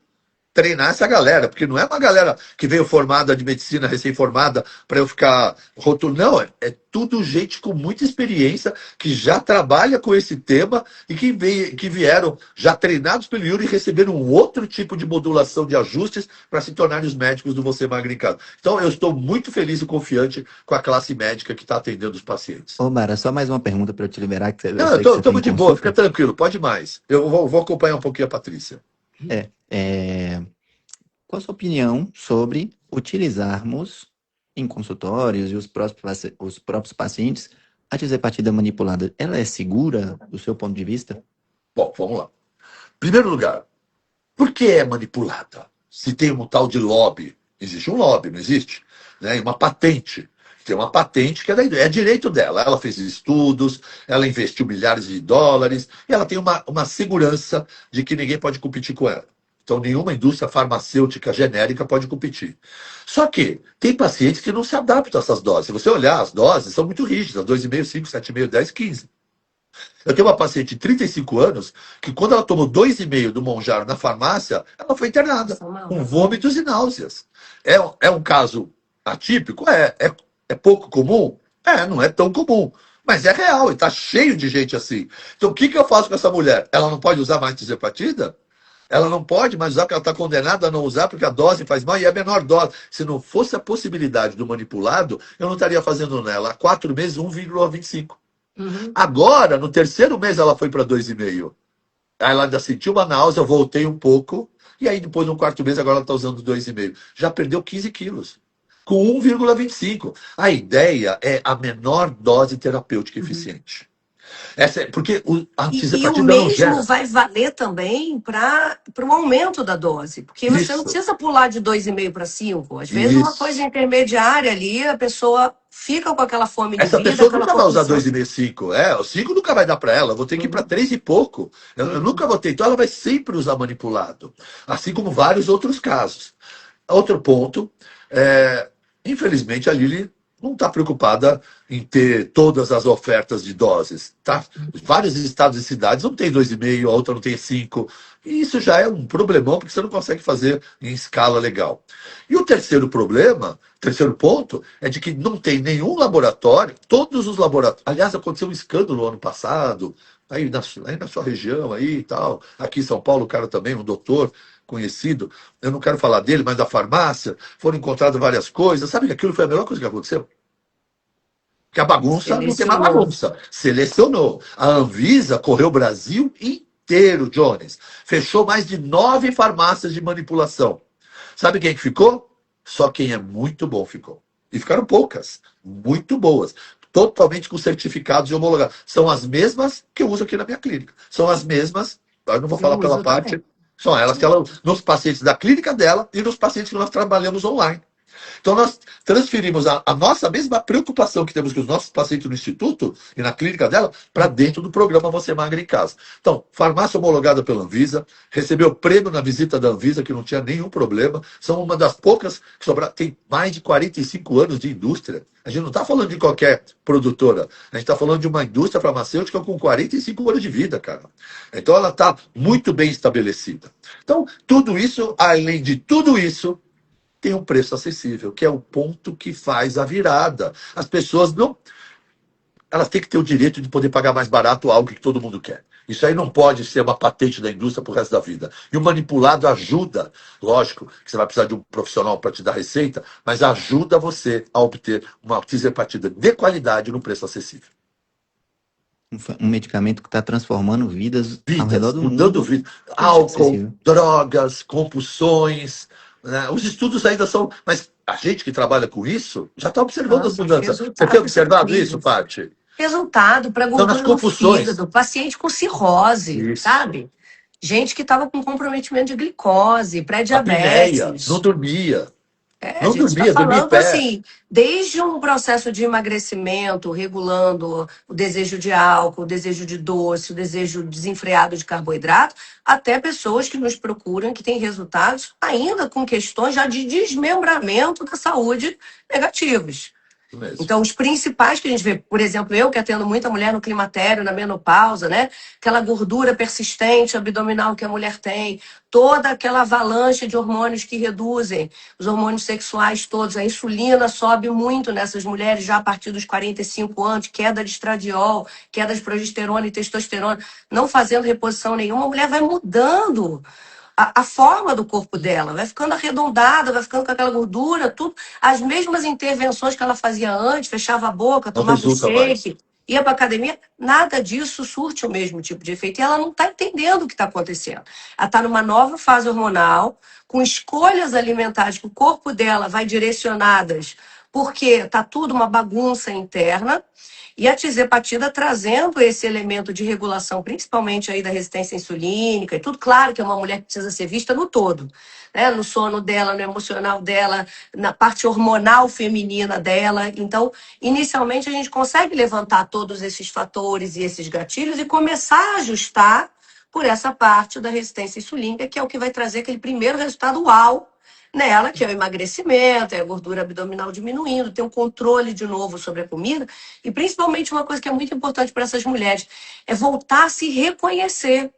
treinar essa galera, porque não é uma galera que veio formada de medicina, recém-formada, para eu ficar rotulando. Não, é tudo gente com muita experiência, que já trabalha com esse tema e que vieram já treinados pelo Yuri e receberam um outro tipo de modulação de ajustes para se tornarem os médicos do Você Magra em Casa. Então eu estou muito feliz e confiante com a classe médica que está atendendo os pacientes. Ô, Bara, só mais uma pergunta para eu te liberar, que eu Não, sei que você eu tô tem muito de boa, consulta. fica tranquilo, pode mais. Eu vou acompanhar um pouquinho a Patrícia. Qual a sua opinião sobre utilizarmos em consultórios e os próprios pacientes a tirzepatida manipulada? Ela é segura do seu ponto de vista? Bom, vamos lá. Primeiro lugar, por que é manipulada? Se tem um tal de lobby, existe um lobby, não existe? Né? E uma patente. Tem uma patente que é direito dela. Ela fez estudos, ela investiu milhares de dólares e ela tem uma segurança de que ninguém pode competir com ela. Então, nenhuma indústria farmacêutica genérica pode competir. Só que tem pacientes que não se adaptam a essas doses. Se você olhar, as doses são muito rígidas: 2,5, 5, 7,5, 10, 15. Eu tenho uma paciente de 35 anos que, quando ela tomou 2,5 do Monjaro na farmácia, ela foi internada com vômitos e náuseas. É um caso atípico? É pouco comum? Não é tão comum. Mas é real e está cheio de gente assim. Então, o que eu faço com essa mulher? Ela não pode usar mais tirzepatida? Ela não pode mais usar porque ela está condenada a não usar porque a dose faz mal e é a menor dose. Se não fosse a possibilidade do manipulado, eu não estaria fazendo nela há 4 meses 1,25. Agora, no terceiro mês, ela foi para 2,5. Aí ela ainda sentiu uma náusea, eu voltei um pouco. E aí, depois, no quarto mês, agora ela está usando 2,5. Já perdeu 15 quilos. Com 1,25. A ideia é a menor dose terapêutica eficiente. Porque a E o tirzepatida não mesmo gera. vai valer também para o aumento da dose, porque você não Isso. precisa pular de 2,5 para 5. Às vezes, uma Isso. coisa intermediária ali, a pessoa fica com aquela fome de Essa vida, pessoa aquela nunca vai usar compulsão. 2,5, 5. O 5 nunca vai dar para ela. Eu vou ter que ir para 3 e pouco. Eu nunca vou ter. Então ela vai sempre usar manipulado. Assim como vários outros casos. Outro ponto, infelizmente a Lili não está preocupada em ter todas as ofertas de doses. Tá? Vários estados e cidades não tem 2,5, a outra não tem 5. E isso já é um problemão, porque você não consegue fazer em escala legal. E o terceiro ponto, é de que não tem nenhum laboratório, todos os laboratórios. Aliás, aconteceu um escândalo ano passado, aí na sua região aí e tal. Aqui em São Paulo, o cara também, um doutor conhecido, eu não quero falar dele, mas da farmácia, foram encontradas várias coisas. Sabe que aquilo foi a melhor coisa que aconteceu? Que a bagunça não tem mais Selecionou. bagunça. Selecionou. A Anvisa correu o Brasil inteiro, Jones. Fechou mais de 9 farmácias de manipulação. Sabe quem que ficou? Só quem é muito bom ficou. E ficaram poucas, muito boas. Totalmente com certificados de homologados. São as mesmas que eu uso aqui na minha clínica. São as mesmas, eu não vou falar Eu pela uso parte, também. são elas que ela, nos pacientes da clínica dela e nos pacientes que nós trabalhamos online. Então, nós transferimos a nossa mesma preocupação que temos com os nossos pacientes no instituto e na clínica dela para dentro do programa Você Magra em Casa. Então, farmácia homologada pela Anvisa, recebeu prêmio na visita da Anvisa, que não tinha nenhum problema. São uma das poucas que tem mais de 45 anos de indústria. A gente não está falando de qualquer produtora. A gente está falando de uma indústria farmacêutica com 45 anos de vida, cara. Então, ela está muito bem estabelecida. Então, tudo isso, além de tudo isso, tem um preço acessível, que é o ponto que faz a virada. As pessoas não. Elas têm que ter o direito de poder pagar mais barato algo que todo mundo quer. Isso aí não pode ser uma patente da indústria pro resto da vida. E o manipulado ajuda, lógico que você vai precisar de um profissional para te dar receita, mas ajuda você a obter uma partida de qualidade no preço acessível. Um medicamento que está transformando vidas ao redor Vidas, do mudando mundo. vidas. Preço Álcool, acessível. drogas, compulsões. Né? Os estudos ainda são. Mas a gente que trabalha com isso já está observando as Nossa, os mudanças. Você tem resultados são observado isso, incríveis. Paty? Resultado para Então, nas gordura no compulsões. fígado, paciente com cirrose, Isso. sabe? Gente que estava com comprometimento de glicose, Apneia, não pré-diabetes. dormia. A Não gente está dormia, dormia em falando pé. assim, desde um processo de emagrecimento, regulando o desejo de álcool, o desejo de doce, o desejo desenfreado de carboidrato, até pessoas que nos procuram, que têm resultados ainda com questões já de desmembramento da saúde negativos. Isso mesmo. Então, os principais que a gente vê, por exemplo, eu que atendo muita mulher no climatério, na menopausa, né? Aquela gordura persistente abdominal que a mulher tem, toda aquela avalanche de hormônios que reduzem, os hormônios sexuais todos, a insulina sobe muito nessas mulheres já a partir dos 45 anos, queda de estradiol, queda de progesterona e testosterona, não fazendo reposição nenhuma, a mulher vai mudando a forma do corpo dela, vai ficando arredondada, vai ficando com aquela gordura, tudo. As mesmas intervenções que ela fazia antes, fechava a boca, Não tomava um resulta mais. shake, ia para academia, nada disso surte o mesmo tipo de efeito. E ela não está entendendo o que está acontecendo. Ela está numa nova fase hormonal, com escolhas alimentares que o corpo dela vai direcionadas, porque está tudo uma bagunça interna. E a tizepatida trazendo esse elemento de regulação, principalmente aí da resistência insulínica e tudo, claro que é uma mulher que precisa ser vista no todo, né? No sono dela, no emocional dela, na parte hormonal feminina dela. Então, inicialmente a gente consegue levantar todos esses fatores e esses gatilhos e começar a ajustar por essa parte da resistência insulínica, que é o que vai trazer aquele primeiro resultado uau nela, que é o emagrecimento, é a gordura abdominal diminuindo, tem um controle de novo sobre a comida. E principalmente uma coisa que é muito importante para essas mulheres é voltar a se reconhecer.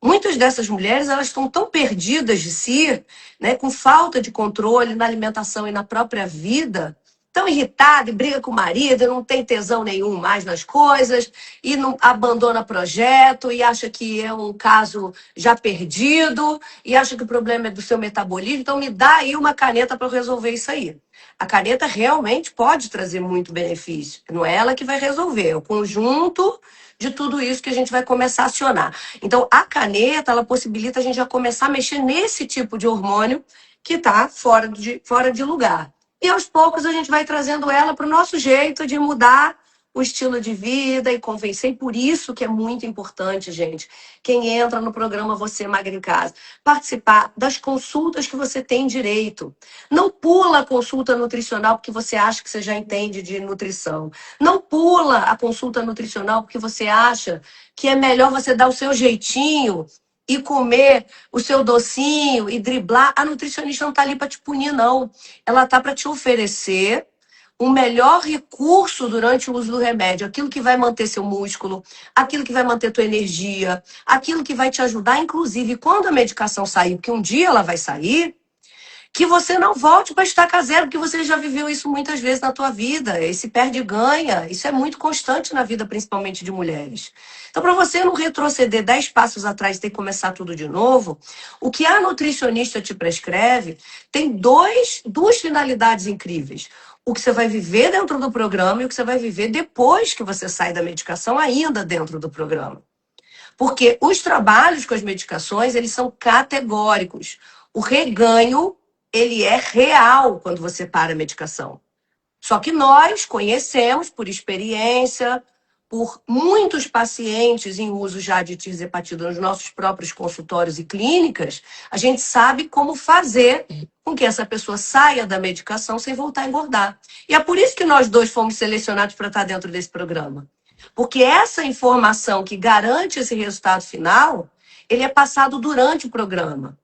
Muitas dessas mulheres, elas estão tão perdidas de si, né, com falta de controle na alimentação e na própria vida, tão irritada e briga com o marido, e não tem tesão nenhum mais nas coisas, e não abandona projeto, e acha que é um caso já perdido, e acha que o problema é do seu metabolismo. Então, me dá aí uma caneta para eu resolver isso aí. A caneta realmente pode trazer muito benefício. Não é ela que vai resolver, é o conjunto de tudo isso que a gente vai começar a acionar. Então, a caneta, ela possibilita a gente já começar a mexer nesse tipo de hormônio que está fora de lugar. E aos poucos a gente vai trazendo ela para o nosso jeito de mudar o estilo de vida e convencer. E por isso que é muito importante, gente, quem entra no programa Você Magra em Casa, participar das consultas que você tem direito. Não pula a consulta nutricional porque você acha que você já entende de nutrição. Não pula a consulta nutricional porque você acha que é melhor você dar o seu jeitinho e comer o seu docinho e driblar. A nutricionista não está ali para te punir, não. Ela está para te oferecer o melhor recurso durante o uso do remédio, aquilo que vai manter seu músculo, aquilo que vai manter tua energia, aquilo que vai te ajudar, inclusive, quando a medicação sair, porque um dia ela vai sair, que você não volte para estaca zero, porque você já viveu isso muitas vezes na tua vida. Esse perde e ganha, isso é muito constante na vida, principalmente de mulheres. Então, para você não retroceder 10 passos atrás e ter que começar tudo de novo, o que a nutricionista te prescreve tem duas finalidades incríveis. O que você vai viver dentro do programa e o que você vai viver depois que você sai da medicação, ainda dentro do programa. Porque os trabalhos com as medicações, eles são categóricos. O reganho, ele é real quando você para a medicação. Só que nós conhecemos, por experiência, por muitos pacientes em uso já de tirzepatida nos nossos próprios consultórios e clínicas, a gente sabe como fazer com que essa pessoa saia da medicação sem voltar a engordar. E é por isso que nós dois fomos selecionados para estar dentro desse programa. Porque essa informação que garante esse resultado final, ele é passado durante o programa.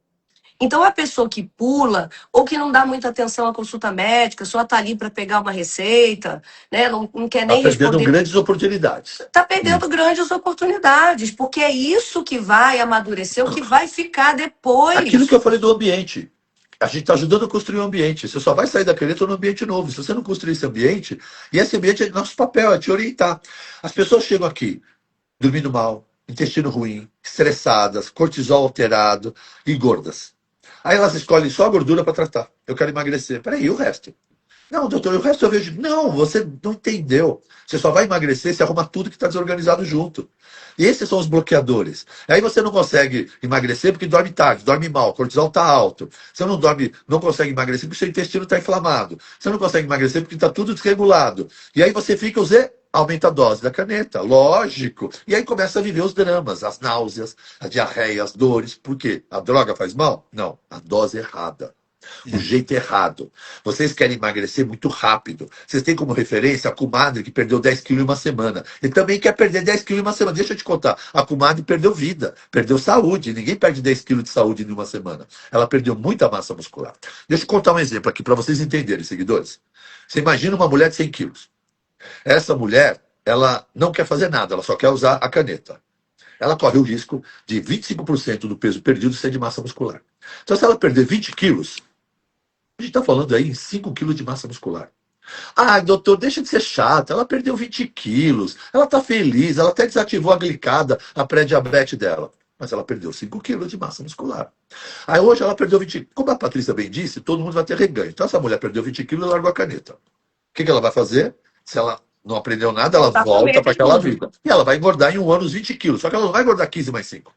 Então, a pessoa que pula ou que não dá muita atenção à consulta médica, só está ali para pegar uma receita, né? Não quer Está nem perdendo responder, grandes oportunidades. está perdendo grandes oportunidades, porque é isso que vai amadurecer, o que vai ficar Aquilo que depois. eu falei do ambiente. A gente está ajudando a construir um ambiente. Você só vai sair da caneta num ambiente novo. Se você não construir esse ambiente, e esse ambiente é nosso papel, é te orientar. As pessoas chegam aqui dormindo mal, intestino ruim, estressadas, cortisol alterado e gordas. Aí elas escolhem só a gordura para tratar. Eu quero emagrecer. Peraí, e o resto? Não, doutor, o resto eu vejo. Não, você não entendeu. Você só vai emagrecer se arrumar tudo que está desorganizado junto. E esses são os bloqueadores. Aí você não consegue emagrecer porque dorme tarde, dorme mal, o cortisol está alto. Você não dorme, não consegue emagrecer porque seu intestino está inflamado. Você não consegue emagrecer porque está tudo desregulado. E aí você fica, o Zé, aumenta a dose da caneta, lógico. E aí começa a viver os dramas, as náuseas, a diarreia, as dores. Por quê? A droga faz mal? Não, a dose errada. O jeito errado. Vocês querem emagrecer muito rápido. Vocês têm como referência a comadre que perdeu 10 quilos em uma semana. E também quer perder 10 quilos em uma semana. Deixa eu te contar. A comadre perdeu vida, perdeu saúde. Ninguém perde 10 quilos de saúde em uma semana. Ela perdeu muita massa muscular. Deixa eu contar um exemplo aqui para vocês entenderem, seguidores. Você imagina uma mulher de 100 quilos. Essa mulher, ela não quer fazer nada, ela só quer usar a caneta. Ela corre o risco de 25% do peso perdido ser de massa muscular. Então, se ela perder 20 quilos, a gente está falando aí em 5 quilos de massa muscular. Ah, doutor, deixa de ser chata. Ela perdeu 20 quilos. Ela está feliz. Ela até desativou a glicada, a pré-diabetes dela. Mas ela perdeu 5 quilos de massa muscular. Aí hoje ela perdeu 20 quilos. Como a Patrícia bem disse, todo mundo vai ter reganho. Então essa mulher perdeu 20 quilos e largou a caneta. O que ela vai fazer? Se ela não aprendeu nada, ela Voltar pro volta para aquela mesmo. vida. E ela vai engordar em um ano os 20 quilos. Só que ela não vai engordar 15 mais 5.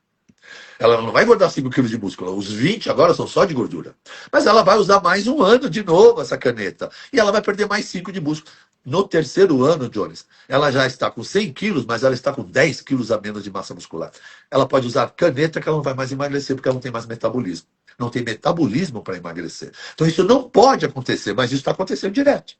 Ela não vai engordar 5 quilos de músculo. Os 20 agora são só de gordura. Mas ela vai usar mais um ano de novo essa caneta. E ela vai perder mais 5 de músculo. No terceiro ano, Jones, ela já está com 100 quilos, mas ela está com 10 quilos a menos de massa muscular. Ela pode usar caneta que ela não vai mais emagrecer, porque ela não tem mais metabolismo. Não tem metabolismo para emagrecer. Então isso não pode acontecer, mas isso está acontecendo direto.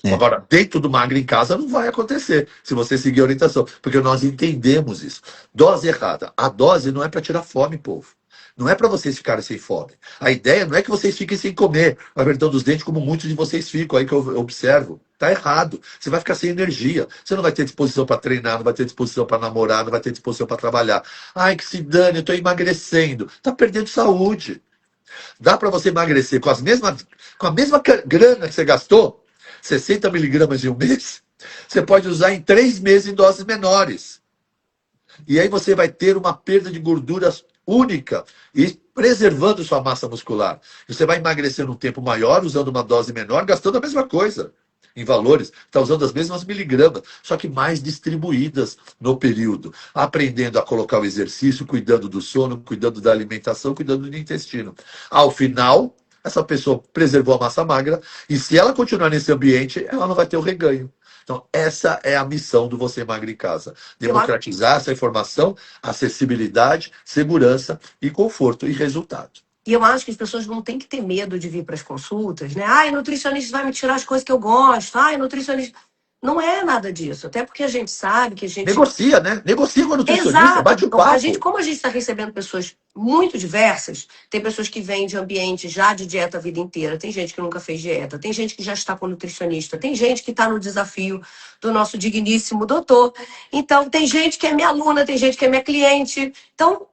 É. Agora, dentro do magro em casa não vai acontecer, se você seguir a orientação, porque nós entendemos isso. Dose errada. A dose não é para tirar fome, povo. Não é para vocês ficarem sem fome. A ideia não é que vocês fiquem sem comer, apertando os dentes, como muitos de vocês ficam aí que eu observo. Tá errado. Você vai ficar sem energia. Você não vai ter disposição para treinar, não vai ter disposição para namorar, não vai ter disposição para trabalhar. Ai, que se dane, eu estou emagrecendo. Tá perdendo saúde. Dá para você emagrecer com a mesma grana que você gastou, 60 miligramas em um mês, você pode usar em 3 meses em doses menores. E aí você vai ter uma perda de gorduras única e preservando sua massa muscular. Você vai emagrecer num tempo maior, usando uma dose menor, gastando a mesma coisa em valores, está usando as mesmas miligramas, só que mais distribuídas no período, aprendendo a colocar o exercício, cuidando do sono, cuidando da alimentação, cuidando do intestino. Ao final, essa pessoa preservou a massa magra e se ela continuar nesse ambiente, ela não vai ter o reganho. Então, essa é a missão do Você Magra em Casa. Democratizar essa informação, acessibilidade, segurança e conforto e resultado. E eu acho que as pessoas não têm que ter medo de vir para as consultas, né? Ai, nutricionista vai me tirar as coisas que eu gosto. Ai, nutricionista. Não é nada disso. Até porque a gente sabe que a gente. Negocia, né? Negocia com a nutricionista, Exato. bate o Então, papo. como a gente está recebendo pessoas muito diversas, tem pessoas que vêm de ambiente já de dieta a vida inteira, tem gente que nunca fez dieta, tem gente que já está com nutricionista, tem gente que está no desafio do nosso digníssimo doutor. Então, tem gente que é minha aluna, tem gente que é minha cliente. Então,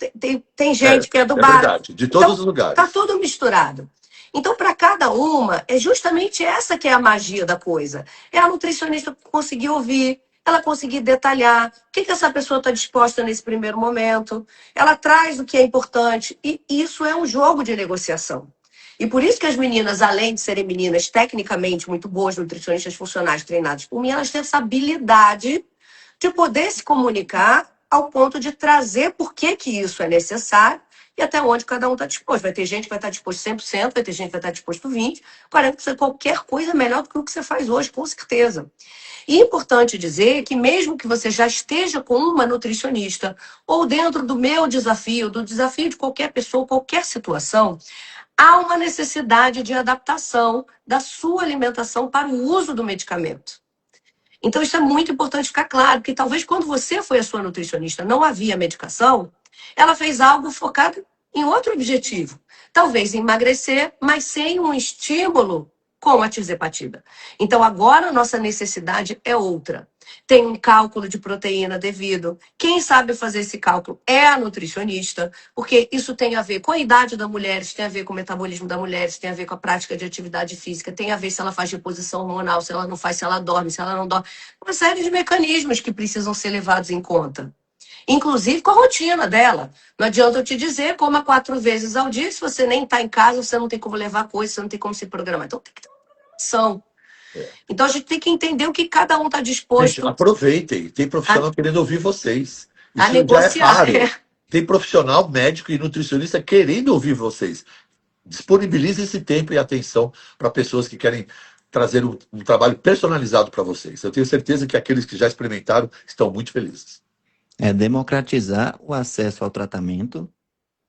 tem gente que é do É bar. verdade, de todos os lugares. Tá tudo misturado. Então, para cada uma, é justamente essa que é a magia da coisa. É a nutricionista conseguir ouvir, ela conseguir detalhar o que essa pessoa está disposta nesse primeiro momento. Ela traz o que é importante. E isso é um jogo de negociação. E por isso que as meninas, além de serem meninas tecnicamente muito boas, nutricionistas funcionais treinadas por mim, elas têm essa habilidade de poder se comunicar ao ponto de trazer por que isso é necessário e até onde cada um está disposto. Vai ter gente que vai estar disposto 100%, vai ter gente que vai estar disposto 20%, 40%, qualquer coisa é melhor do que o que você faz hoje, com certeza. E é importante dizer que mesmo que você já esteja com uma nutricionista ou dentro do meu desafio, do desafio de qualquer pessoa, qualquer situação, há uma necessidade de adaptação da sua alimentação para o uso do medicamento. Então, isso é muito importante ficar claro, porque talvez quando você foi a sua nutricionista, não havia medicação, ela fez algo focado em outro objetivo. Talvez emagrecer, mas sem um estímulo com a tirzepatida. Então, agora a nossa necessidade é outra. Tem um cálculo de proteína devido. Quem sabe fazer esse cálculo é a nutricionista, porque isso tem a ver com a idade da mulher, isso tem a ver com o metabolismo da mulher, isso tem a ver com a prática de atividade física, tem a ver se ela faz reposição hormonal, se ela não faz, se ela dorme, se ela não dorme. Uma série de mecanismos que precisam ser levados em conta. Inclusive com a rotina dela. Não adianta eu te dizer, coma 4 vezes ao dia, se você nem está em casa, você não tem como levar coisa, você não tem como se programar. Então tem que ter uma programação. Então a gente tem que entender o que cada um está Gente, disposto aproveitem. Tem profissional querendo ouvir vocês. a Isso já é negociar. raro. Tem profissional, médico e nutricionista querendo ouvir vocês. Disponibilize esse tempo e atenção para pessoas que querem trazer um trabalho personalizado para vocês. Eu tenho certeza que aqueles que já experimentaram estão muito felizes. É democratizar o acesso ao tratamento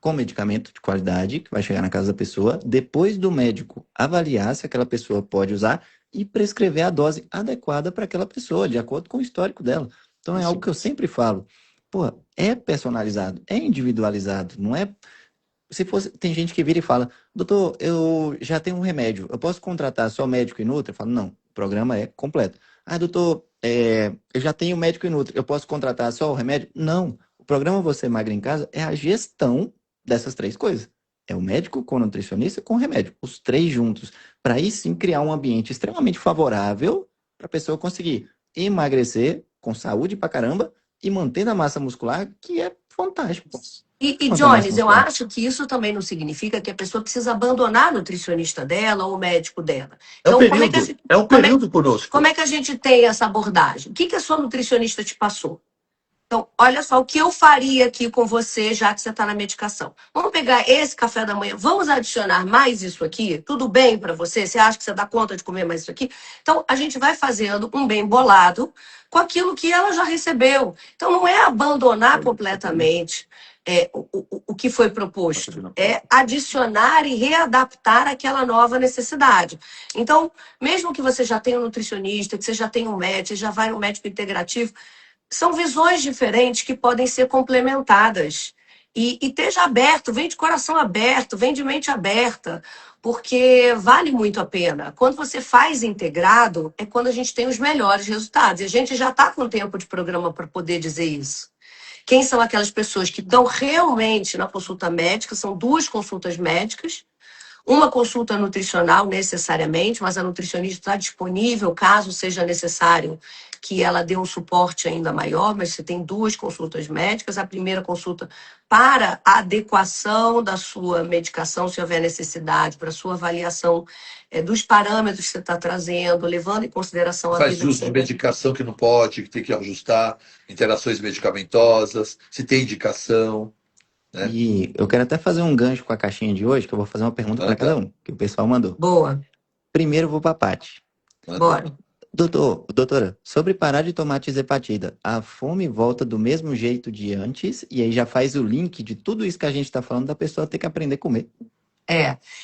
com medicamento de qualidade, que vai chegar na casa da pessoa, depois do médico avaliar se aquela pessoa pode usar e prescrever a dose adequada para aquela pessoa, de acordo com o histórico dela. Então é algo que eu sempre falo. Pô, é personalizado, é individualizado, não é. Se fosse, tem gente que vira e fala, doutor, eu já tenho um remédio, eu posso contratar só médico e nutri? Eu falo, não, o programa é completo. Ah, doutor, eu já tenho médico e nutri, eu posso contratar só o remédio? Não, o programa Você Magra em Casa é a gestão dessas 3 coisas. É o médico com o nutricionista com o remédio, os 3 juntos, para aí sim criar um ambiente extremamente favorável para a pessoa conseguir emagrecer com saúde pra caramba e mantendo a massa muscular, que é fantástico. E Quanto a massa Jones, eu muscular. acho que isso também não significa que a pessoa precisa abandonar a nutricionista dela ou o médico dela. É um Então, como é que a período, gente, é um como é, período conosco. como é que a gente tem essa abordagem? O que a sua nutricionista te passou? Então, olha só o que eu faria aqui com você, já que você está na medicação. Vamos pegar esse café da manhã, vamos adicionar mais isso aqui? Tudo bem para você? Você acha que você dá conta de comer mais isso aqui? Então, a gente vai fazendo um bem bolado com aquilo que ela já recebeu. Então, não é abandonar completamente o que foi proposto, é adicionar e readaptar aquela nova necessidade. Então, mesmo que você já tenha um nutricionista, que você já tenha um médico, já vai no médico integrativo, são visões diferentes que podem ser complementadas. E esteja aberto, vem de coração aberto, vem de mente aberta, porque vale muito a pena. Quando você faz integrado, é quando a gente tem os melhores resultados. E a gente já está com tempo de programa para poder dizer isso. Quem são aquelas pessoas que estão realmente na consulta médica? São 2 consultas médicas. Uma consulta nutricional, necessariamente, mas a nutricionista está disponível, caso seja necessário que ela dê um suporte ainda maior, mas você tem 2 consultas médicas. A primeira consulta para a adequação da sua medicação, se houver necessidade, para a sua avaliação dos parâmetros que você está trazendo, levando em consideração a Faz vida uso que de você... medicação que não pode, que tem que ajustar, interações medicamentosas, se tem indicação. Né? E eu quero até fazer um gancho com a caixinha de hoje, que eu vou fazer uma pergunta para cada um, que o pessoal mandou. Boa, Primeiro eu vou para a Paty. bora. Doutora, sobre parar de tomar tirzepatida, a fome volta do mesmo jeito de antes, e aí já faz o link de tudo isso que a gente está falando da pessoa ter que aprender a comer.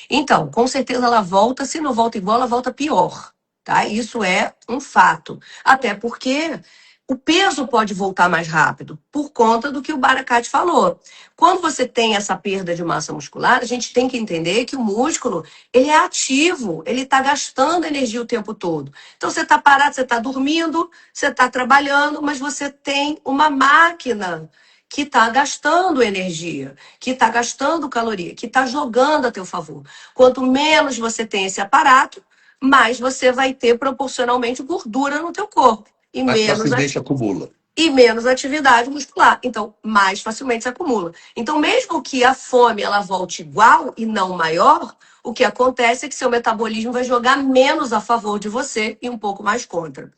Então, com certeza ela volta, se não volta igual, ela volta pior, tá? Isso é um fato. Até porque o peso pode voltar mais rápido, por conta do que o Barakat falou. Quando você tem essa perda de massa muscular, a gente tem que entender que o músculo, ele é ativo, ele está gastando energia o tempo todo. Então, você está parado, você está dormindo, você está trabalhando, mas você tem uma máquina que está gastando energia, que está gastando caloria, que está jogando a teu favor. Quanto menos você tem esse aparato, mais você vai ter proporcionalmente gordura no teu corpo. Mais facilmente acumula. E menos atividade muscular. Então, mais facilmente se acumula. Então, mesmo que a fome ela volte igual e não maior, o que acontece é que seu metabolismo vai jogar menos a favor de você e um pouco mais contra.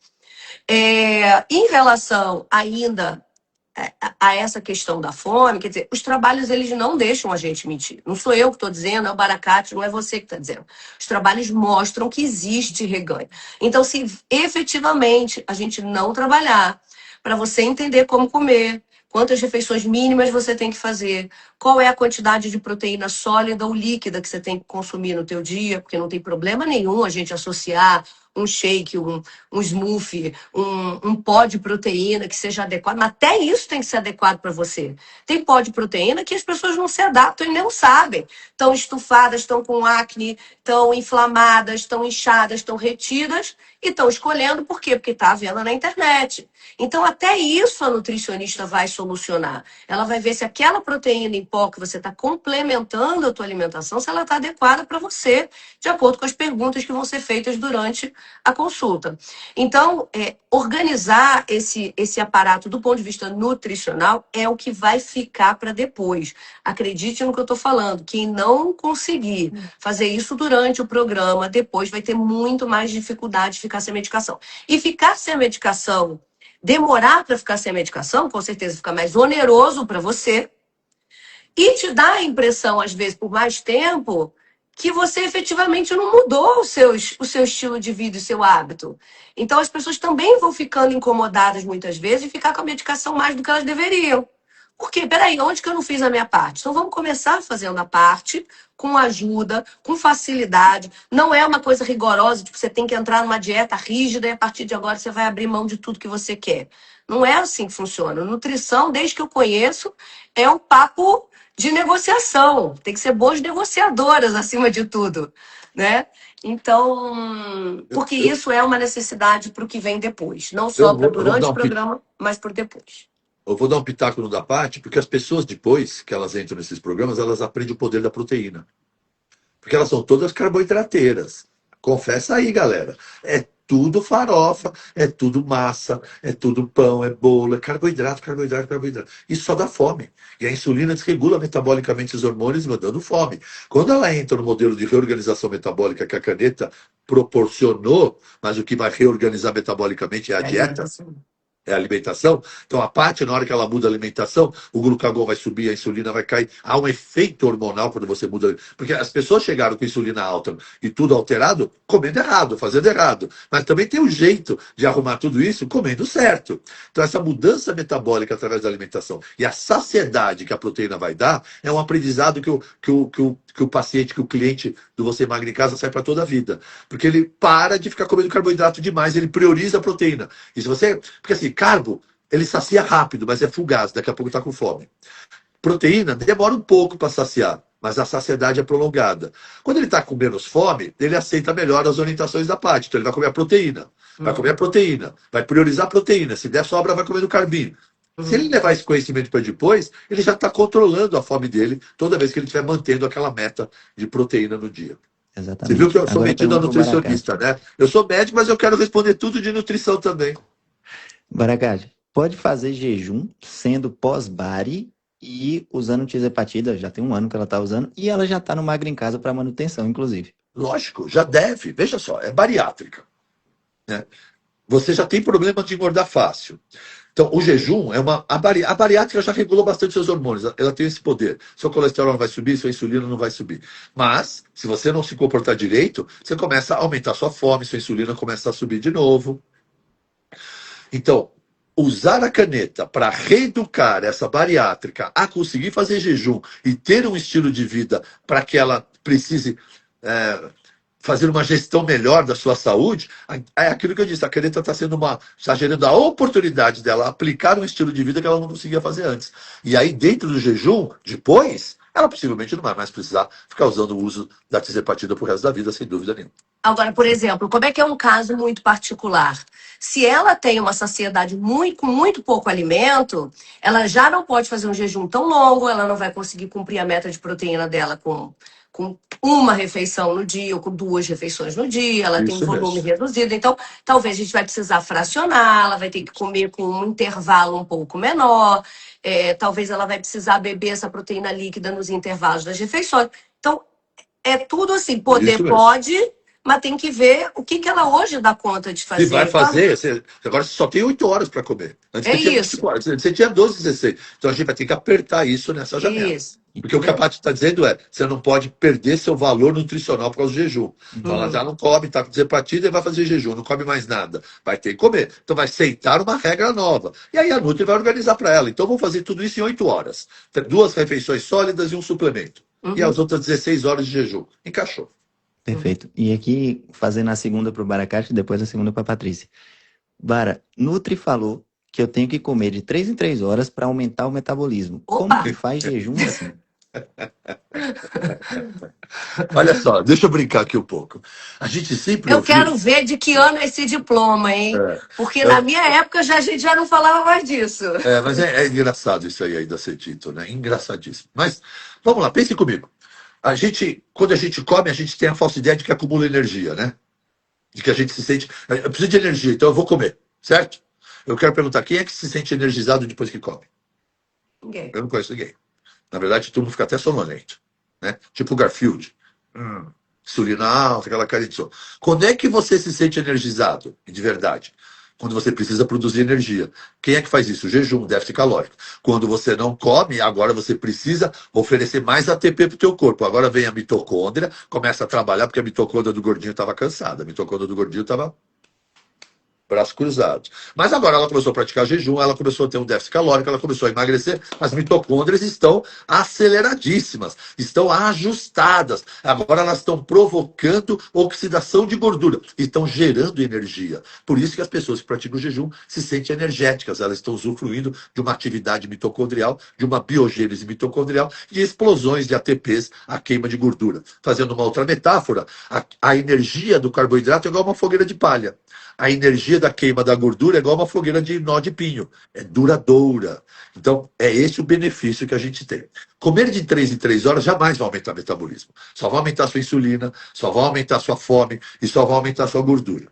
Em relação ainda a essa questão da fome, quer dizer, os trabalhos eles não deixam a gente mentir. Não sou eu que estou dizendo, é o Barakat, não é você que está dizendo. Os trabalhos mostram que existe reganho. Então, se efetivamente a gente não trabalhar para você entender como comer, quantas refeições mínimas você tem que fazer, qual é a quantidade de proteína sólida ou líquida que você tem que consumir no teu dia, porque não tem problema nenhum a gente associar um shake, um smoothie, um pó de proteína que seja adequado, mas até isso tem que ser adequado para você. Tem pó de proteína que as pessoas não se adaptam e não sabem. Estão estufadas, estão com acne, estão inflamadas, estão inchadas, estão retidas e estão escolhendo por quê? Porque está à venda na internet. Então, até isso a nutricionista vai solucionar. Ela vai ver se aquela proteína em pó que você está complementando a tua alimentação, se ela está adequada para você, de acordo com as perguntas que vão ser feitas durante a consulta. Então, organizar esse aparato do ponto de vista nutricional é o que vai ficar para depois. Acredite no que eu estou falando. Quem não conseguir fazer isso durante o programa, depois vai ter muito mais dificuldade de ficar sem medicação. E ficar sem medicação, demorar para ficar sem medicação, com certeza fica mais oneroso para você e te dá a impressão, às vezes, por mais tempo, que você efetivamente não mudou o seu estilo de vida e o seu hábito. Então, as pessoas também vão ficando incomodadas muitas vezes e ficar com a medicação mais do que elas deveriam. Por quê? Peraí, onde que eu não fiz a minha parte? Então, vamos começar fazendo a parte, com ajuda, com facilidade. Não é uma coisa rigorosa, tipo, você tem que entrar numa dieta rígida e a partir de agora você vai abrir mão de tudo que você quer. Não é assim que funciona. Nutrição, desde que eu conheço, é um papo de negociação. Tem que ser boas negociadoras, acima de tudo, né? Então, porque isso é uma necessidade para o que vem depois. Não só para durante o programa, mas por depois. Eu vou dar um pitaco no da parte, porque as pessoas depois que elas entram nesses programas, elas aprendem o poder da proteína. Porque elas são todas carboidrateiras. Confessa aí, galera. É tudo farofa, é tudo massa, é tudo pão, é bolo, é carboidrato, carboidrato, carboidrato. Isso só dá fome. E a insulina desregula metabolicamente os hormônios, mandando fome. Quando ela entra no modelo de reorganização metabólica que a caneta proporcionou, mas o que vai reorganizar metabolicamente é a dieta, é a alimentação. Então, a parte, na hora que ela muda a alimentação, o glucagon vai subir, a insulina vai cair. Há um efeito hormonal quando você muda. Porque as pessoas chegaram com insulina alta e tudo alterado, comendo errado, fazendo errado. Mas também tem um jeito de arrumar tudo isso comendo certo. Então, essa mudança metabólica através da alimentação e a saciedade que a proteína vai dar é um aprendizado que o paciente, que o cliente do Você Magra em Casa sai para toda a vida. Porque ele para de ficar comendo carboidrato demais, ele prioriza a proteína. E se você. Porque assim, carbo, ele sacia rápido, mas é fugaz, daqui a pouco está com fome. Proteína demora um pouco para saciar, mas a saciedade é prolongada. Quando ele está com menos fome, ele aceita melhor as orientações da parte. Então ele vai comer a proteína, vai priorizar a proteína. Se der sobra, vai comer no carbinho. Se ele levar esse conhecimento para depois, ele já está controlando a fome dele toda vez que ele estiver mantendo aquela meta de proteína no dia. Exatamente. Você viu que eu sou Agora metido a pergunta pro nutricionista, né? Eu sou médico, mas eu quero responder tudo de nutrição também. Baracate, pode fazer jejum sendo pós-bari e usando tirzepatida, já tem um ano que ela está usando, e ela já está no Magra em Casa para manutenção, inclusive. Lógico, já deve. Veja só, é bariátrica, né? Você já tem problema de engordar fácil. Então, o jejum é uma. A bariátrica já regulou bastante seus hormônios, ela tem esse poder. Seu colesterol não vai subir, sua insulina não vai subir. Mas, se você não se comportar direito, você começa a aumentar sua fome, sua insulina começa a subir de novo. Então, usar a caneta para reeducar essa bariátrica a conseguir fazer jejum e ter um estilo de vida para que ela precise fazer uma gestão melhor da sua saúde, é aquilo que eu disse, a caneta está gerando a oportunidade dela aplicar um estilo de vida que ela não conseguia fazer antes. E aí, dentro do jejum, depois, ela possivelmente não vai mais precisar ficar usando o uso da tirzepatida pro resto da vida, sem dúvida nenhuma. Agora, por exemplo, como é que é um caso muito particular? Se ela tem uma saciedade com muito pouco alimento, ela já não pode fazer um jejum tão longo, ela não vai conseguir cumprir a meta de proteína dela com uma refeição no dia ou com 2 refeições no dia, ela tem um volume reduzido. Então, talvez a gente vai precisar fracionar, ela vai ter que comer com um intervalo um pouco menor, talvez ela vai precisar beber essa proteína líquida nos intervalos das refeições. Então, é tudo assim, poder pode, mas tem que ver o que ela hoje dá conta de Se vai fazer. fazer, agora você só tem 8 horas para comer. Antes É você tinha isso. 24, você tinha 12, 16. Então a gente vai ter que apertar isso nessa janela. Isso. Porque o que a Paty está dizendo é, você não pode perder seu valor nutricional por causa do jejum. Então ela já não come, está com desempatida e vai fazer jejum, não come mais nada. Vai ter que comer. Então vai aceitar uma regra nova. E aí a Nutri vai organizar para ela. Então vamos fazer tudo isso em 8 horas. 2 refeições sólidas e um suplemento. E as outras 16 horas de jejum. Encaixou. Perfeito. E aqui, fazendo a segunda para o Baracate e depois a segunda para a Patrícia. Bara, Nutri falou que eu tenho que comer de 3 em 3 horas para aumentar o metabolismo. Como Opa! que faz jejum assim? Olha só, deixa eu brincar aqui um pouco. A gente sempre Eu ouviu... quero ver de que ano é esse diploma, hein? É, Porque na minha época a gente já não falava mais disso. mas é engraçado isso aí ainda ser dito, né? Engraçadíssimo. Mas vamos lá, pense comigo. Quando a gente come, a gente tem a falsa ideia de que acumula energia, né? De que a gente se sente. Eu preciso de energia, então eu vou comer, certo? Eu quero perguntar, quem é que se sente energizado depois que come? Ninguém. Eu não conheço ninguém. Na verdade, todo mundo fica até sonolento, né? Tipo o Garfield. Insulina alta, aquela cara de sono. Quando é que você se sente energizado, de verdade? Quando você precisa produzir energia. Quem é que faz isso? O jejum, déficit calórico. Quando você não come, agora você precisa oferecer mais ATP para o teu corpo. Agora vem a mitocôndria, começa a trabalhar, porque a mitocôndria do gordinho estava cansada. A mitocôndria do gordinho estava braços cruzados. Mas agora ela começou a praticar jejum, ela começou a ter um déficit calórico, ela começou a emagrecer, as mitocôndrias estão aceleradíssimas, estão ajustadas. Agora elas estão provocando oxidação de gordura, estão gerando energia. Por isso que as pessoas que praticam jejum se sentem energéticas, elas estão usufruindo de uma atividade mitocondrial, de uma biogênese mitocondrial e explosões de ATPs, a queima de gordura. Fazendo uma outra metáfora, a energia do carboidrato é igual uma fogueira de palha. A energia da queima da gordura é igual uma fogueira de nó de pinho. É duradoura. Então, é esse o benefício que a gente tem. Comer de 3 em 3 horas jamais vai aumentar o metabolismo. Só vai aumentar a sua insulina, só vai aumentar a sua fome e só vai aumentar a sua gordura.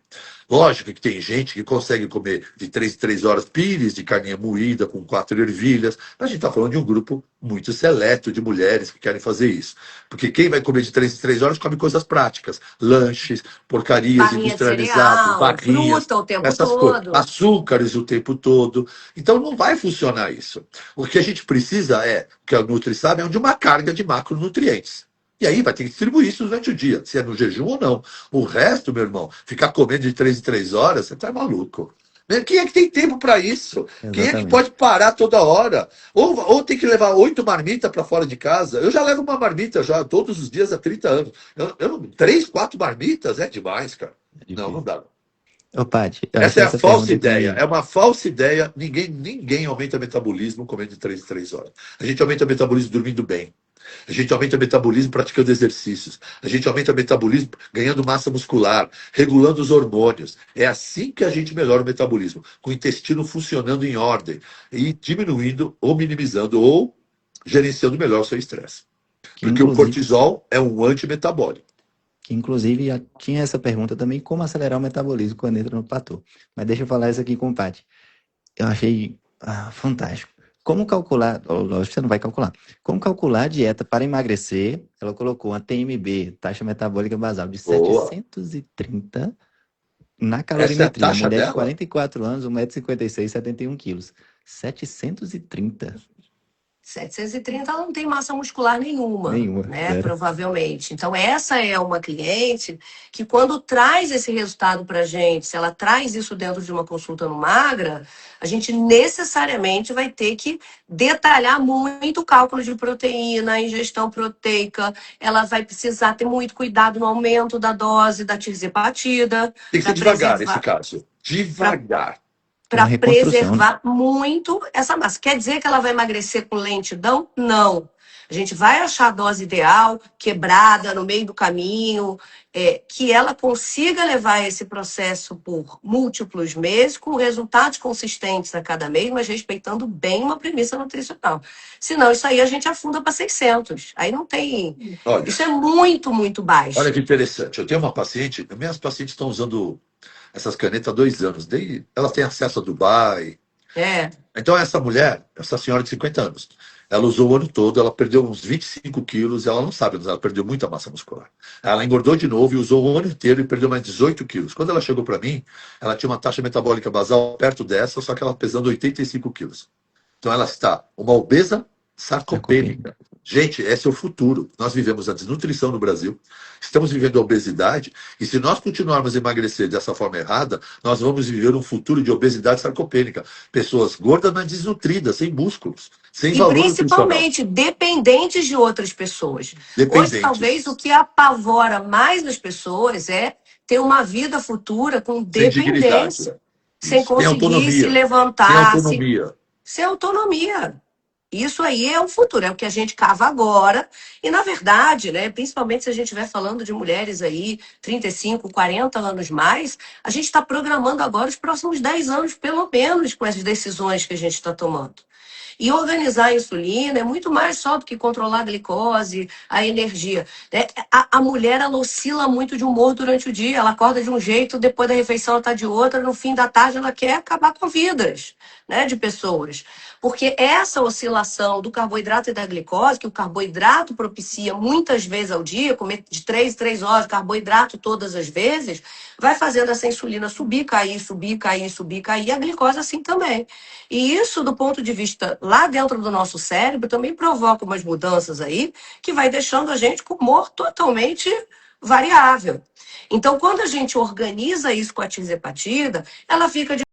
Lógico que tem gente que consegue comer de 3 em 3 horas pires de carninha moída com 4 ervilhas. Mas a gente está falando de um grupo muito seleto de mulheres que querem fazer isso. Porque quem vai comer de 3 em 3 horas come coisas práticas. Lanches, porcarias Barrinha de industrializadas, cereal, barrinhas, fruta o tempo essas coisas. todo. Açúcares o tempo todo. Então não vai funcionar isso. O que a gente precisa que a Nutri sabe, é de uma carga de macronutrientes. E aí vai ter que distribuir isso durante o dia, se é no jejum ou não. O resto, meu irmão, ficar comendo de 3 em 3 horas, você tá maluco. Quem é que tem tempo para isso? Quem é que Exatamente. pode parar toda hora? Ou tem que levar 8 marmitas para fora de casa? Eu já levo uma marmita já todos os dias há 30 anos. 3, 4 marmitas é demais, cara. Não dá. Ô, Paty, eu Essa achei é a essa falsa pergunta ideia. aqui. É uma falsa ideia. Ninguém aumenta metabolismo comendo de 3 em 3 horas. A gente aumenta metabolismo dormindo bem. A gente aumenta o metabolismo praticando exercícios. A gente aumenta o metabolismo ganhando massa muscular, regulando os hormônios. É assim que a gente melhora o metabolismo, com o intestino funcionando em ordem e diminuindo ou minimizando ou gerenciando melhor o seu estresse. Que Porque o inclusive, cortisol é um antimetabólico. já tinha essa pergunta também, como acelerar o metabolismo quando entra no platô. Mas deixa eu falar isso aqui com o Paty. Eu achei fantástico. Como calcular, lógico que você não vai calcular. Como calcular a dieta para emagrecer? Ela colocou uma TMB, taxa metabólica basal, de Boa. 730 na Essa é a calorimetria. taxa Mulher de dela? 44 anos, 1,56 m, 71 quilos. 730. 730 ela não tem massa muscular nenhuma, Nenhuma, né? zero. Provavelmente. Então, essa é uma cliente que, quando traz esse resultado para a gente, se ela traz isso dentro de uma consulta no Magra, a gente necessariamente vai ter que detalhar muito o cálculo de proteína, a ingestão proteica. Ela vai precisar ter muito cuidado no aumento da dose da tirzepatida. Tem que ser devagar nesse caso. Devagar. Para Uma reconstrução, preservar muito essa massa. Quer dizer que ela vai emagrecer com lentidão? Não. A gente vai achar a dose ideal, quebrada no meio do caminho, que ela consiga levar esse processo por múltiplos meses, com resultados consistentes a cada mês, mas respeitando bem uma premissa nutricional. Senão, isso aí a gente afunda para 600. Aí não tem... Olha, Isso é muito, muito baixo. olha que interessante. Eu tenho uma paciente, minhas pacientes estão usando essas canetas há 2 anos. Elas têm acesso a Dubai. É. Então, essa mulher, essa senhora de 50 anos, Ela usou o ano todo, ela perdeu uns 25 quilos, ela não sabe, mas ela perdeu muita massa muscular. Ela engordou de novo e usou o ano inteiro e perdeu mais 18 quilos. Quando ela chegou para mim, ela tinha uma taxa metabólica basal perto dessa, só que ela pesando 85 quilos. Então ela está uma obesa sarcopênica. Gente, esse é o futuro. Nós vivemos a desnutrição no Brasil, estamos vivendo a obesidade, e se nós continuarmos a emagrecer dessa forma errada, nós vamos viver um futuro de obesidade sarcopênica. Pessoas gordas, mas desnutridas, sem músculos, sem E valor nutricional, principalmente dependentes de outras pessoas. Hoje, talvez, o dependentes, que apavora mais as pessoas é ter uma vida futura com sem dignidade. dependência, sem Isso. Sem conseguir se autonomia, sem levantar, autonomia. sem autonomia. Isso aí é o futuro, é o que a gente cava agora. E, na verdade, né, principalmente se a gente estiver falando de mulheres aí, 35, 40 anos mais, a gente está programando agora os próximos 10 anos, pelo menos, com as decisões que a gente está tomando. E organizar a insulina é muito mais só do que controlar a glicose, a energia. Né? A mulher, ela oscila muito de humor durante o dia. Ela acorda de um jeito, depois da refeição ela está de outra, no fim da tarde ela quer acabar com vidas, né, de pessoas. Porque essa oscilação do carboidrato e da glicose, que o carboidrato propicia muitas vezes ao dia, comer de 3 em 3 horas carboidrato todas as vezes, vai fazendo essa insulina subir, cair, subir, cair, subir, cair, e a glicose assim também. E isso, do ponto de vista lá dentro do nosso cérebro, também provoca umas mudanças aí que vai deixando a gente com humor totalmente variável. Então, quando a gente organiza isso com a tirzepatida, ela fica de